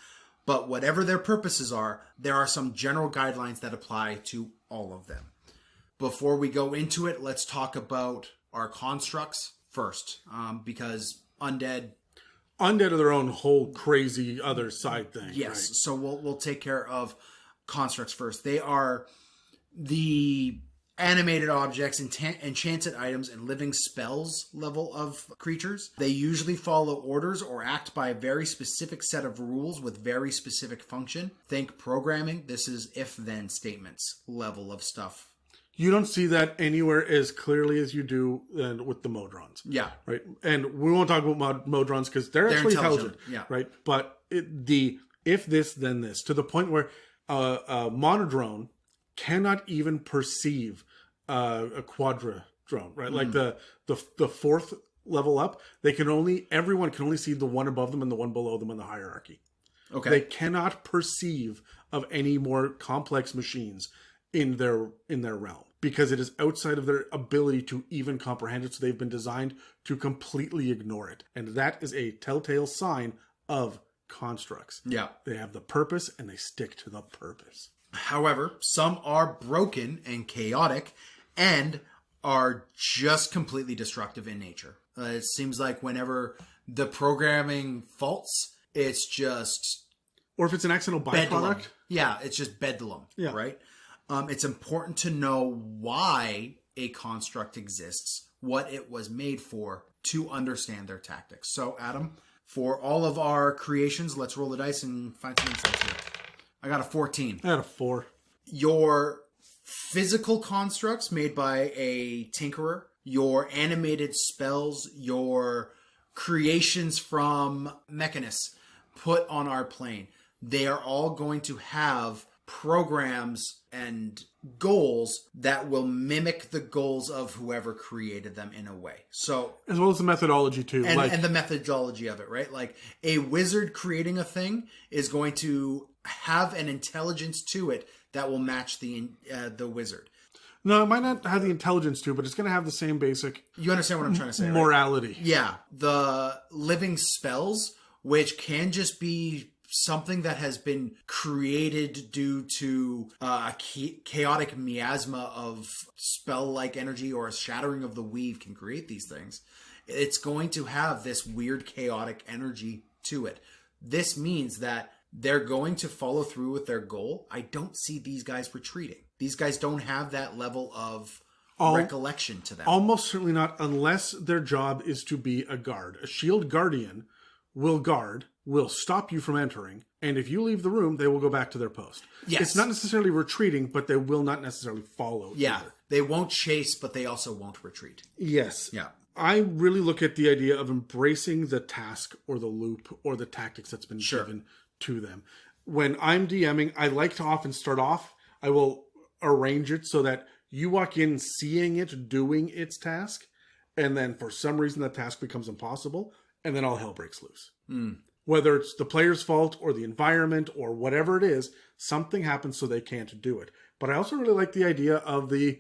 But whatever their purposes are, there are some general guidelines that apply to all of them. Before we go into it, let's talk about our constructs first, because undead are their own whole crazy other side thing. Yes, right? So we'll take care of constructs first. They are the animated objects, enchanted items, and living spells level of creatures. They usually follow orders or act by a very specific set of rules with very specific function. Think programming. This is if-then statements level of stuff. You don't see that anywhere as clearly as you do with the Modrons. Yeah. Right. And we won't talk about Modrons because they're actually intelligent. Yeah. Right. But the if this, then this, to the point where a monodrone cannot even perceive a quadradrone. Right. Like the fourth level up, everyone can only see the one above them and the one below them in the hierarchy. Okay. They cannot perceive of any more complex machines in their realm, because it is outside of their ability to even comprehend it. So they've been designed to completely ignore it. And that is a telltale sign of constructs. Yeah. They have the purpose and they stick to the purpose. However, some are broken and chaotic and are just completely destructive in nature. It seems like whenever the programming faults, it's just Or if it's an accidental bedlam. byproduct. Yeah, it's just bedlam, Yeah. right? It's important to know why a construct exists, what it was made for, to understand their tactics. So, Adam, for all of our creations, let's roll the dice and find some insights here. I got a 14. I had a 4. Your physical constructs made by a tinkerer, your animated spells, your creations from mechanists put on our plane, they are all going to have programs and goals that will mimic the goals of whoever created them in a way. So, As well as the methodology too. and the methodology of it, right? Like a wizard creating a thing is going to have an intelligence to it that will match the wizard. No, it might not have the intelligence to, but it's going to have the same basic You understand what I'm trying to say, right? morality. Yeah, the living spells, which can just be something that has been created due to a chaotic miasma of spell-like energy or a shattering of the weave can create these things. It's going to have this weird chaotic energy to it. This means that they're going to follow through with their goal. I don't see these guys retreating. These guys don't have that level of recollection to them. Almost certainly not, unless their job is to be a guard. A shield guardian will guard, will stop you from entering, and if you leave the room, they will go back to their post. Yes. It's not necessarily retreating, but they will not necessarily follow. Yeah, either. they won't chase, but they also won't retreat. Yes. Yeah. I really look at the idea of embracing the task or the loop or the tactics that's been given to them. When I'm DMing, I like to often start off, I will arrange it so that you walk in seeing it doing its task, and then for some reason the task becomes impossible, and then all hell breaks loose. Whether it's the player's fault or the environment or whatever it is, something happens so they can't do it. But I also really like the idea of the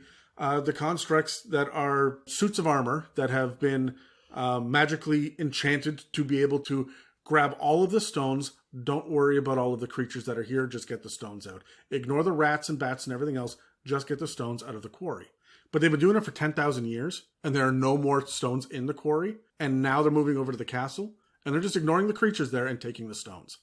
constructs that are suits of armor that have been magically enchanted to be able to grab all of the stones. Don't worry about all of the creatures that are here. Just get the stones out. Ignore the rats and bats and everything else. Just get the stones out of the quarry. But they've been doing it for 10,000 years, and there are no more stones in the quarry. And now they're moving over to the castle, and they're just ignoring the creatures there and taking the stones.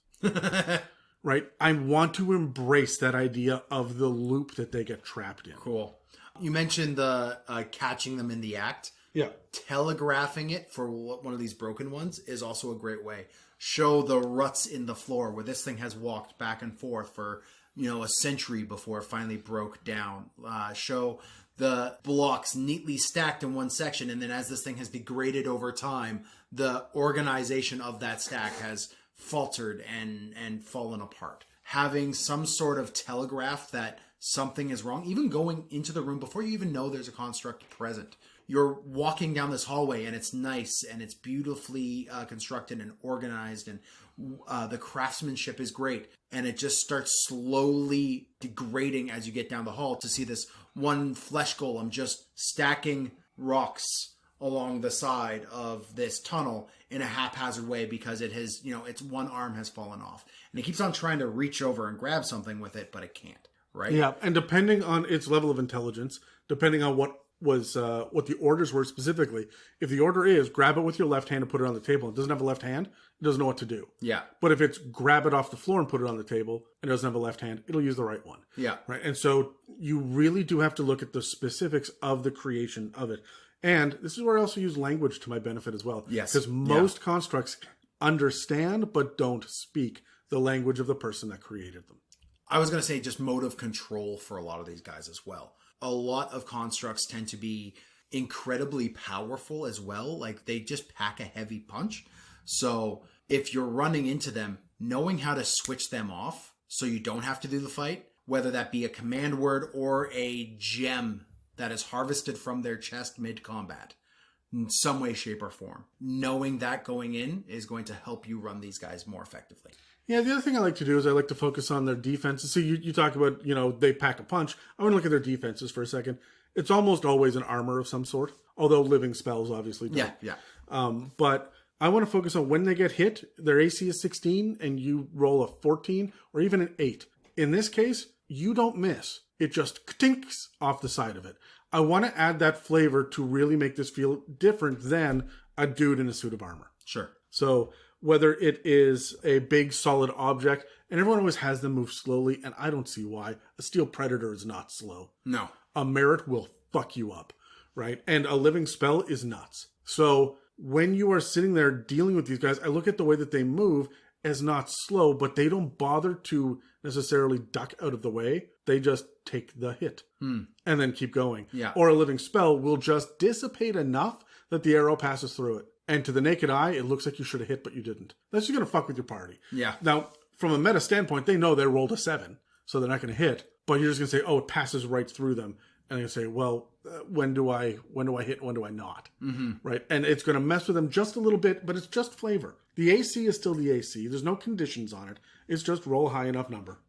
Right? I want to embrace that idea of the loop that they get trapped in. Cool. You mentioned the catching them in the act. Yeah. Telegraphing it for one of these broken ones is also a great way. Show the ruts in the floor where this thing has walked back and forth for, a century before it finally broke down. Show the blocks neatly stacked in one section, and then as this thing has degraded over time, the organization of that stack has faltered and fallen apart. Having some sort of telegraph that something is wrong, even going into the room before you even know there's a construct present. You're walking down this hallway and it's nice and it's beautifully constructed and organized, and the craftsmanship is great, and it just starts slowly degrading as you get down the hall to see this one flesh golem just stacking rocks along the side of this tunnel in a haphazard way because it has, its one arm has fallen off, and it keeps on trying to reach over and grab something with it, but it can't. Right? Yeah, and depending on its level of intelligence, depending on what the orders were specifically, if the order is grab it with your left hand and put it on the table, it doesn't have a left hand, it doesn't know what to do. Yeah. But if it's grab it off the floor and put it on the table and it doesn't have a left hand, it'll use the right one. Yeah. Right. And so you really do have to look at the specifics of the creation of it. And this is where I also use language to my benefit as well. Yes. Because most constructs understand but don't speak the language of the person that created them. I was going to say just mode of control for a lot of these guys as well. A lot of constructs tend to be incredibly powerful as well. Like they just pack a heavy punch. So if you're running into them, knowing how to switch them off so you don't have to do the fight, whether that be a command word or a gem that is harvested from their chest mid-combat in some way, shape, or form. Knowing that going in is going to help you run these guys more effectively. Yeah, the other thing I like to do is I like to focus on their defenses. See, you talk about, they pack a punch. I want to look at their defenses for a second. It's almost always an armor of some sort, although living spells obviously don't. Yeah. But I want to focus on when they get hit, their AC is 16 and you roll a 14 or even an 8. In this case, you don't miss. It just tinks off the side of it. I want to add that flavor to really make this feel different than a dude in a suit of armor. Sure. So whether it is a big solid object, and everyone always has them move slowly, and I don't see why. A steel predator is not slow. No. A merit will fuck you up, right? And a living spell is nuts. So when you are sitting there dealing with these guys, I look at the way that they move as not slow, but they don't bother to necessarily duck out of the way. They just take the hit and then keep going. Yeah. Or a living spell will just dissipate enough that the arrow passes through it. And to the naked eye, it looks like you should have hit, but you didn't. That's just going to fuck with your party. Yeah. Now, from a meta standpoint, they know they rolled a 7, so they're not going to hit. But you're just going to say, oh, it passes right through them. And you say, well, when do I hit? When do I not? Mm-hmm. Right? And it's going to mess with them just a little bit, but it's just flavor. The AC is still the AC. There's no conditions on it. It's just roll a high enough number.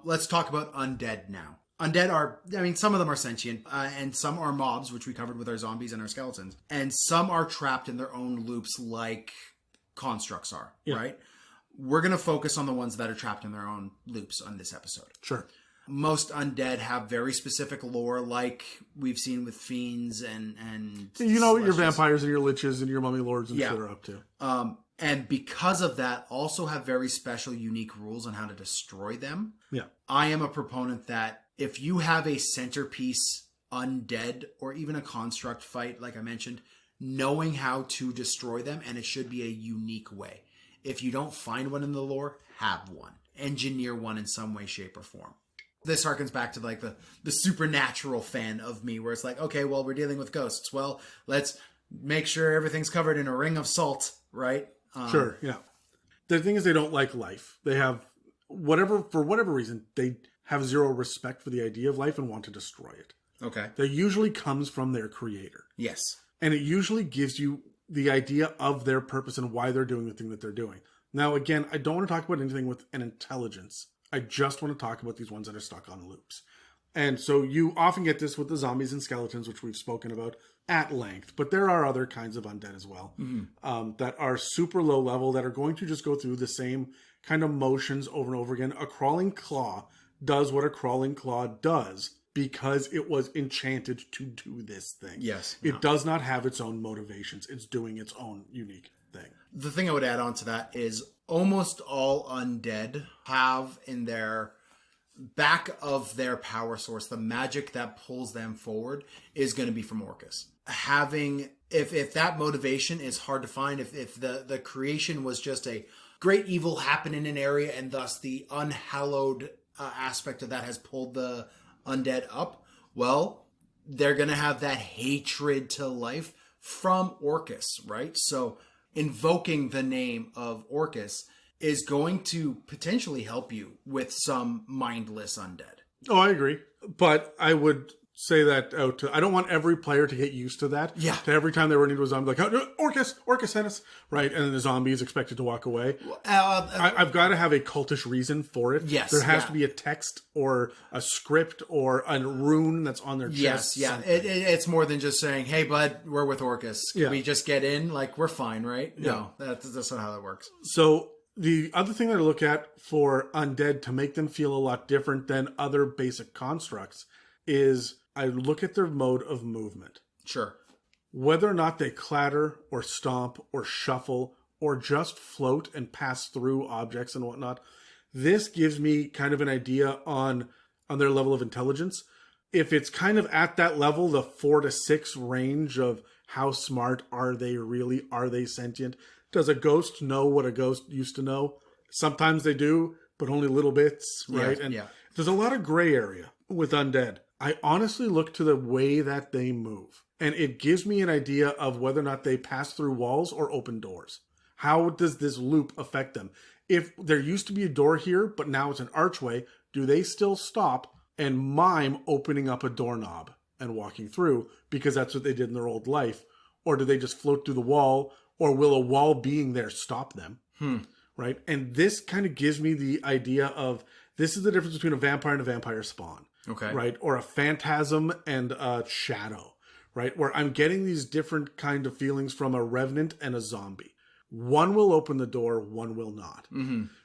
Let's talk about undead now. Undead are, some of them are sentient, and some are mobs, which we covered with our zombies and our skeletons. And some are trapped in their own loops like constructs are, right? We're going to focus on the ones that are trapped in their own loops on this episode. Sure. Most undead have very specific lore, like we've seen with fiends and you know what your vampires and your liches and your mummy lords and shit are up to. And because of that, also have very special, unique rules on how to destroy them. Yeah. I am a proponent that if you have a centerpiece undead or even a construct fight, like I mentioned, knowing how to destroy them, and it should be a unique way. If you don't find one in the lore, have one. Engineer one in some way, shape, or form. This harkens back to like the supernatural fan of me, where it's like, okay, well, we're dealing with ghosts. Well, let's make sure everything's covered in a ring of salt, right? Sure, yeah. The thing is, they don't like life. They have for whatever reason, they have zero respect for the idea of life and want to destroy it. Okay. That usually comes from their creator. Yes. And it usually gives you the idea of their purpose and why they're doing the thing that they're doing. Now, again, I don't want to talk about anything with an intelligence. I just want to talk about these ones that are stuck on loops. And so you often get this with the zombies and skeletons, which we've spoken about at length. But there are other kinds of undead as well that are super low level, that are going to just go through the same kind of motions over and over again. A crawling claw does what a crawling claw does because it was enchanted to do this thing. Yes. It does not have its own motivations. It's doing its own unique thing. The thing I would add on to that is almost all undead have in their back of their power source, the magic that pulls them forward is going to be from Orcus. Having, if that motivation is hard to find, if the creation was just a great evil happen in an area and thus the unhallowed aspect of that has pulled the undead up, well, they're going to have that hatred to life from Orcus, right? So invoking the name of Orcus is going to potentially help you with some mindless undead. Oh, I agree. But I would say that out to, I don't want every player to get used to that. Yeah. To every time they run into a zombie, like, oh, Orcus sent us. Right. And then the zombie is expected to walk away. I've got to have a cultish reason for it. Yes. There has to be a text or a script or a rune that's on their chest. Yes, yeah. It's more than just saying, hey, bud, we're with Orcus. Can we just get in? Like, we're fine, right? Yeah. No, that's not how that works. So the other thing that I look at for undead to make them feel a lot different than other basic constructs is I look at their mode of movement. Sure. Whether or not they clatter or stomp or shuffle or just float and pass through objects and whatnot, this gives me kind of an idea on their level of intelligence. If it's kind of at that level, the 4 to 6 range of how smart are they really? Are they sentient? Does a ghost know what a ghost used to know? Sometimes they do, but only little bits, right? There's a lot of gray area with undead. I honestly look to the way that they move, and it gives me an idea of whether or not they pass through walls or open doors. How does this loop affect them? If there used to be a door here, but now it's an archway, do they still stop and mime opening up a doorknob and walking through because that's what they did in their old life? Or do they just float through the wall? Or will a wall being there stop them? Right? And this kind of gives me the idea of this is the difference between a vampire and a vampire spawn. Okay. Right? Or a phantasm and a shadow. right? Where I'm getting these different kind of feelings from a revenant and a zombie. One will open the door, one will not,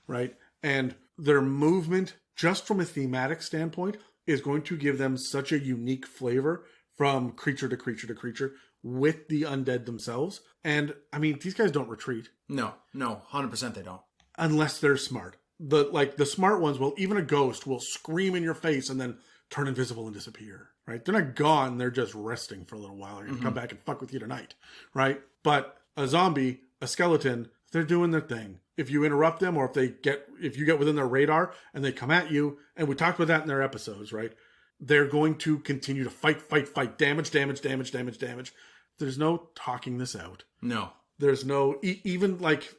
right? And their movement, just from a thematic standpoint, is going to give them such a unique flavor from creature to creature to creature with the undead themselves. And I mean, these guys don't retreat. No, 100% they don't. Unless they're smart. The smart ones will, even a ghost will scream in your face and then turn invisible and disappear, right? They're not gone, they're just resting for a little while. They're going to come back and fuck with you tonight, right? But a zombie, a skeleton, they're doing their thing. If you interrupt them, or if you get within their radar and they come at you, and we talked about that in their episodes, right? They're going to continue to fight, damage. There's no talking this out. No. There's no, even like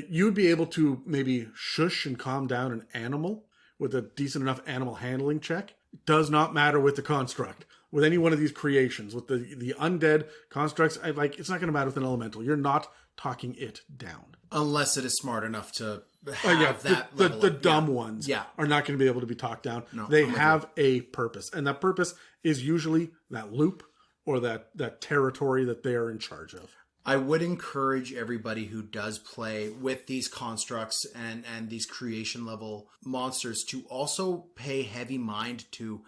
you'd be able to maybe shush and calm down an animal with a decent enough animal handling check. It does not matter with the construct. With any one of these creations, with the undead constructs, it's not going to matter with an elemental. You're not talking it down. Unless it is smart enough to have that level the dumb ones are not going to be able to be talked down. No, they have a purpose. And that purpose is usually that loop or that territory that they are in charge of. I would encourage everybody who does play with these constructs and these creation level monsters to also pay heavy mind to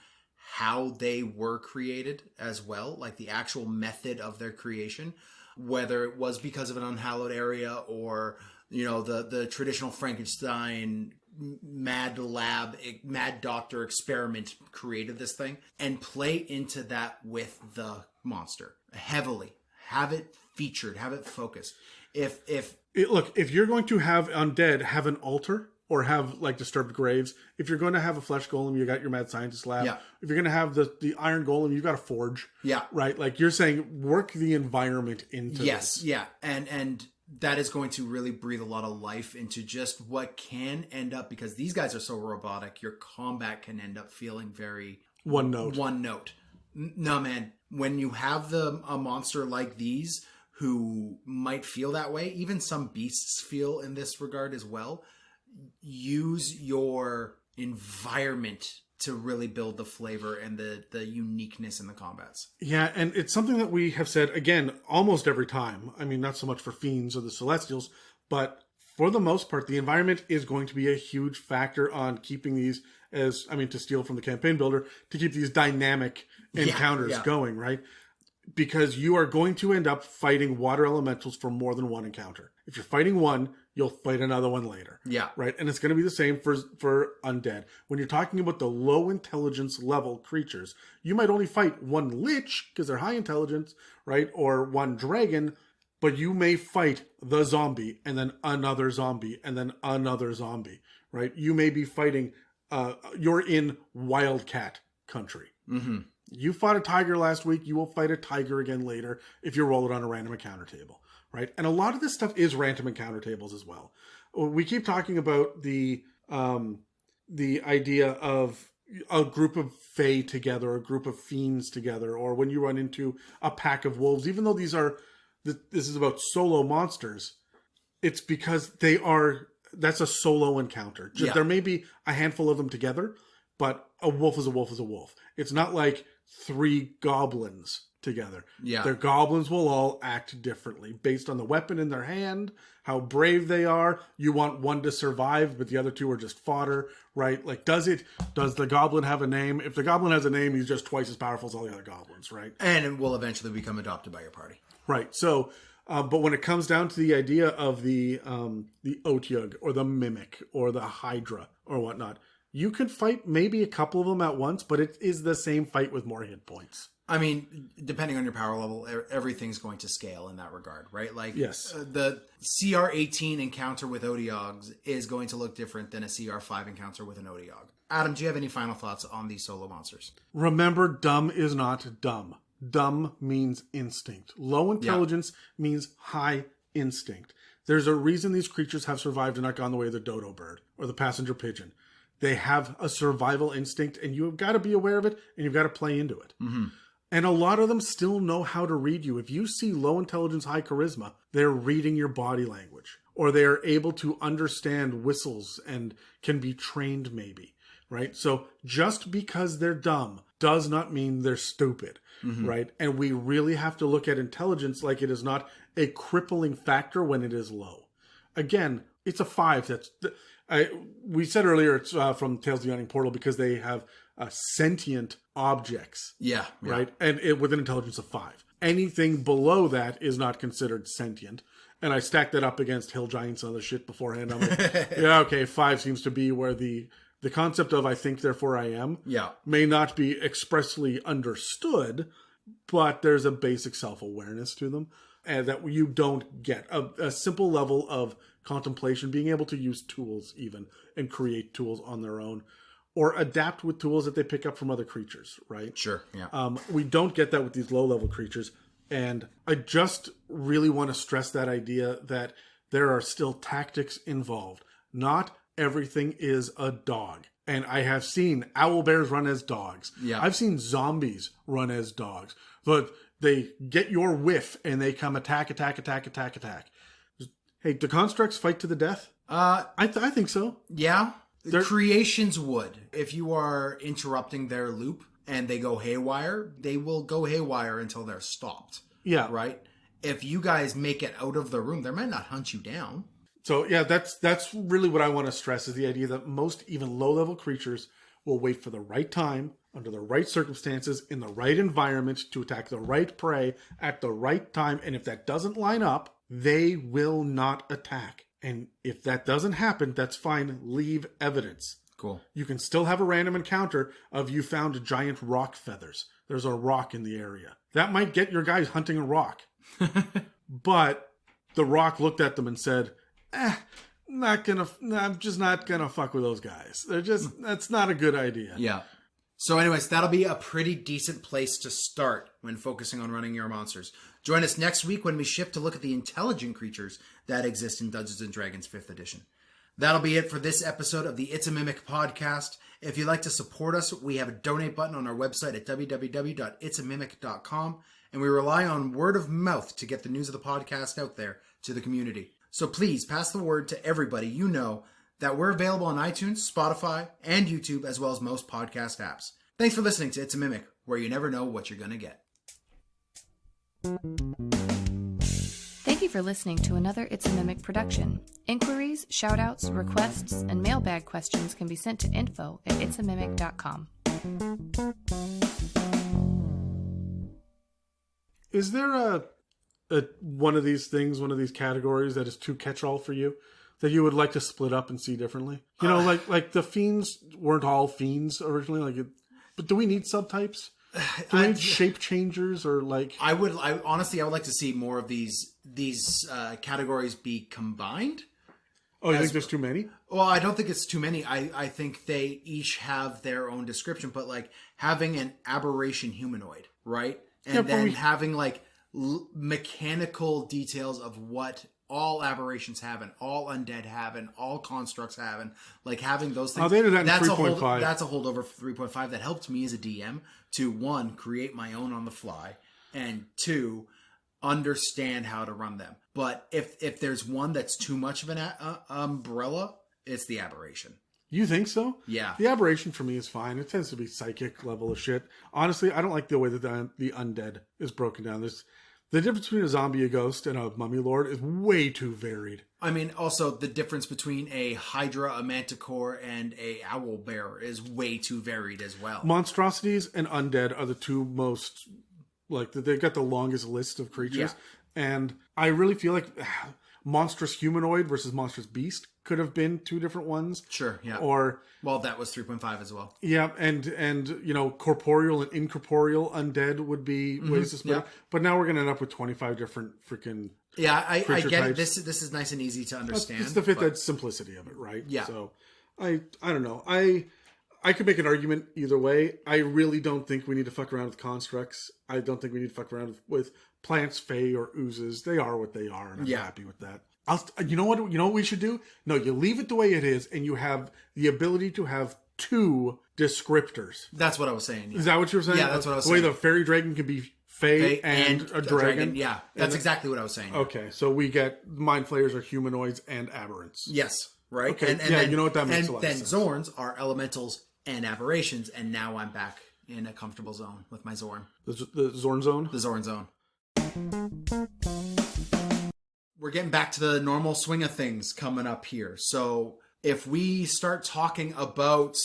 how they were created as well, like the actual method of their creation, whether it was because of an unhallowed area or, the traditional Frankenstein mad doctor experiment created this thing, and play into that with the monster heavily. Have it featured, have it focused. If you're going to have undead, have an altar or have like disturbed graves. If you're going to have a flesh golem, you got your mad scientist lab. Yeah. If you're going to have the iron golem, you've got a forge. Yeah. Right? Like you're saying, work the environment into yes, this. Yeah. And that is going to really breathe a lot of life into just what can end up, because these guys are so robotic, your combat can end up feeling very one note. No, man. When you have a monster like these who might feel that way, even some beasts feel in this regard as well, use your environment to really build the flavor and the uniqueness in the combats. Yeah, and it's something that we have said, again, almost every time. I mean, not so much for Fiends or the Celestials, but for the most part, the environment is going to be a huge factor on keeping these to steal from the campaign builder, to keep these dynamic encounters going, right? Because you are going to end up fighting water elementals for more than one encounter. If you're fighting one, you'll fight another one later. Yeah. Right? And it's going to be the same for undead. When you're talking about the low intelligence level creatures, you might only fight one lich because they're high intelligence, right? Or one dragon, but you may fight the zombie and then another zombie and then another zombie, right? You may be fighting, you're in wildcat country. Mm-hmm. You fought a tiger last week, you will fight a tiger again later if you roll it on a random encounter table, right? And a lot of this stuff is random encounter tables as well. We keep talking about the idea of a group of fae together, a group of fiends together, or when you run into a pack of wolves, even though this is about solo monsters, it's because that's a solo encounter. There may be a handful of them together, but a wolf is a wolf is a wolf. It's not like 3 goblins together. Yeah. Their goblins will all act differently based on the weapon in their hand, how brave they are. You want one to survive, but the other 2 are just fodder, right? Like, does the goblin have a name? If the goblin has a name, he's just twice as powerful as all the other goblins, right? And it will eventually become adopted by your party. Right. So, but when it comes down to the idea of the Otyugh or the Mimic or the Hydra or whatnot, you could fight maybe a couple of them at once, but it is the same fight with more hit points. I mean, depending on your power level, everything's going to scale in that regard, right? Like, yes. The CR18 encounter with Otyughs is going to look different than a CR5 encounter with an Otyugh. Adam, do you have any final thoughts on these solo monsters? Remember, dumb is not dumb. Dumb means instinct. Low intelligence means high instinct. There's a reason these creatures have survived and not gone the way of the dodo bird or the passenger pigeon. They have a survival instinct, and you've got to be aware of it, and you've got to play into it. Mm-hmm. And a lot of them still know how to read you. If you see low intelligence, high charisma, they're reading your body language, or they are able to understand whistles and can be trained maybe. right? So just because they're dumb does not mean they're stupid, right? And we really have to look at intelligence like it is not a crippling factor when it is low. Again, it's a 5. We said earlier it's from Tales of the Yawning Portal because they have sentient objects, Yeah. right? And with an intelligence of 5. Anything below that is not considered sentient. And I stacked that up against hill giants and other shit beforehand. I'm like, yeah, okay, 5 seems to be where the concept of I think, therefore I am may not be expressly understood, but there's a basic self-awareness to them and that you don't get. A simple level of contemplation, being able to use tools even and create tools on their own or adapt with tools that they pick up from other creatures, right? Sure, yeah. We don't get that with these low-level creatures. And I just really want to stress that idea that there are still tactics involved. Not everything is a dog. And I have seen owlbears run as dogs. Yeah. I've seen zombies run as dogs. But they get your whiff and they come attack. Hey, do constructs fight to the death? I think so. Yeah. Creations would. If you are interrupting their loop and they go haywire, they will go haywire until they're stopped. Yeah. Right? If you guys make it out of the room, they might not hunt you down. So, yeah, that's really what I want to stress is the idea that most even low-level creatures will wait for the right time, under the right circumstances, in the right environment to attack the right prey at the right time. And if that doesn't line up, they will not attack. And if that doesn't happen, that's fine. Leave evidence. Cool. You can still have a random encounter of you found giant rock feathers. There's a rock in the area. That might get your guys hunting a rock. But the rock looked at them and said, I'm just not gonna fuck with those guys. That's not a good idea. Yeah. So anyways, that'll be a pretty decent place to start when focusing on running your monsters. Join us next week when we shift to look at the intelligent creatures that exist in Dungeons & Dragons 5th edition. That'll be it for this episode of the It's a Mimic podcast. If you'd like to support us, we have a donate button on our website at www.itsamimic.com, and we rely on word of mouth to get the news of the podcast out there to the community. So please pass the word to everybody you know that we're available on iTunes, Spotify, and YouTube, as well as most podcast apps. Thanks for listening to It's a Mimic, where you never know what you're going to get. Thank you for listening to another It's a Mimic production. Inquiries, shoutouts, requests, and mailbag questions can be sent to info@itsamimic.com. Is there a one of these things, one of these categories that is too catch-all for you that you would like to split up and see differently? You know, like the fiends weren't all fiends originally. But do we need subtypes? Do we need shape changers or like? I honestly would like to see more of these categories be combined. Oh, you think there's too many? Well, I don't think it's too many. I think they each have their own description, but like having an aberration humanoid, right? And then having like mechanical details of what all aberrations have and all undead have and all constructs have and like having those things. Oh, they did that in 3.5. That's a holdover for 3.5 that helped me as a DM to, one, create my own on the fly, and two, understand how to run them. But if there's one that's too much of an umbrella, it's the aberration. You think so? Yeah. The aberration for me is fine. It tends to be psychic level of shit. Honestly, I don't like the way that the undead is broken down. The difference between a zombie, a ghost, and a mummy lord is way too varied. I mean, also, the difference between a hydra, a manticore, and a owl bear is way too varied as well. Monstrosities and undead are the two most, like, they've got the longest list of creatures. Yeah. And I really feel like monstrous humanoid versus monstrous beast could have been two different ones. Sure, yeah. Or, well, that was 3.5 as well. Yeah, and you know, corporeal and incorporeal undead would be ways to split it. But now we're going to end up with 25 different freaking I get types. it. This is nice and easy to understand. It's the fifth ed simplicity of it, right? Yeah. So I don't know. I could make an argument either way. I really don't think we need to fuck around with constructs. I don't think we need to fuck around with plants, fae, or oozes. They are what they are, and I'm happy with that. You know what we should do? No, you leave it the way it is, and you have the ability to have two descriptors. That's what I was saying. Yeah. Is that what you were saying? Yeah, that's what I was saying. The way the fairy dragon can be fae and a dragon. Yeah, that's exactly what I was saying. Okay, so we get mind flayers are humanoids and aberrants. Yes, right. Okay, and then, you know what that makes a lot of then sense. Zorns are elementals and aberrations, and now I'm back in a comfortable zone with my Zorn. The Zorn Zone? The Zorn zone. We're getting back to the normal swing of things coming up here. So if we start talking about...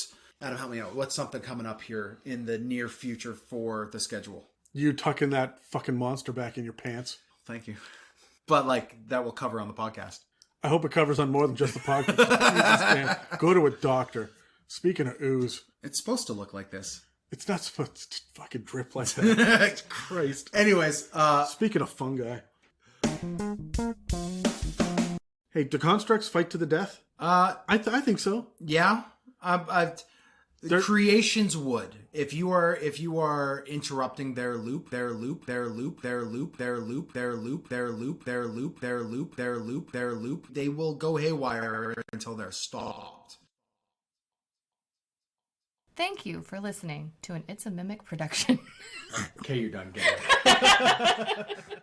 Adam, help me out. What's something coming up here in the near future for the schedule? You tucking that fucking monster back in your pants. Thank you. But, that will cover on the podcast. I hope it covers on more than just the podcast. Jesus, man. Go to a doctor. Speaking of ooze, It's supposed to look like this. it's not supposed to fucking drip like that. Christ. Anyways, Speaking of fungi. Hey, do constructs fight to the death? I think so. yeah, the creations would. If you are interrupting their loop, they will go haywire until they're stopped. Thank you for listening to an It's a Mimic production. Okay, you're done. Get it.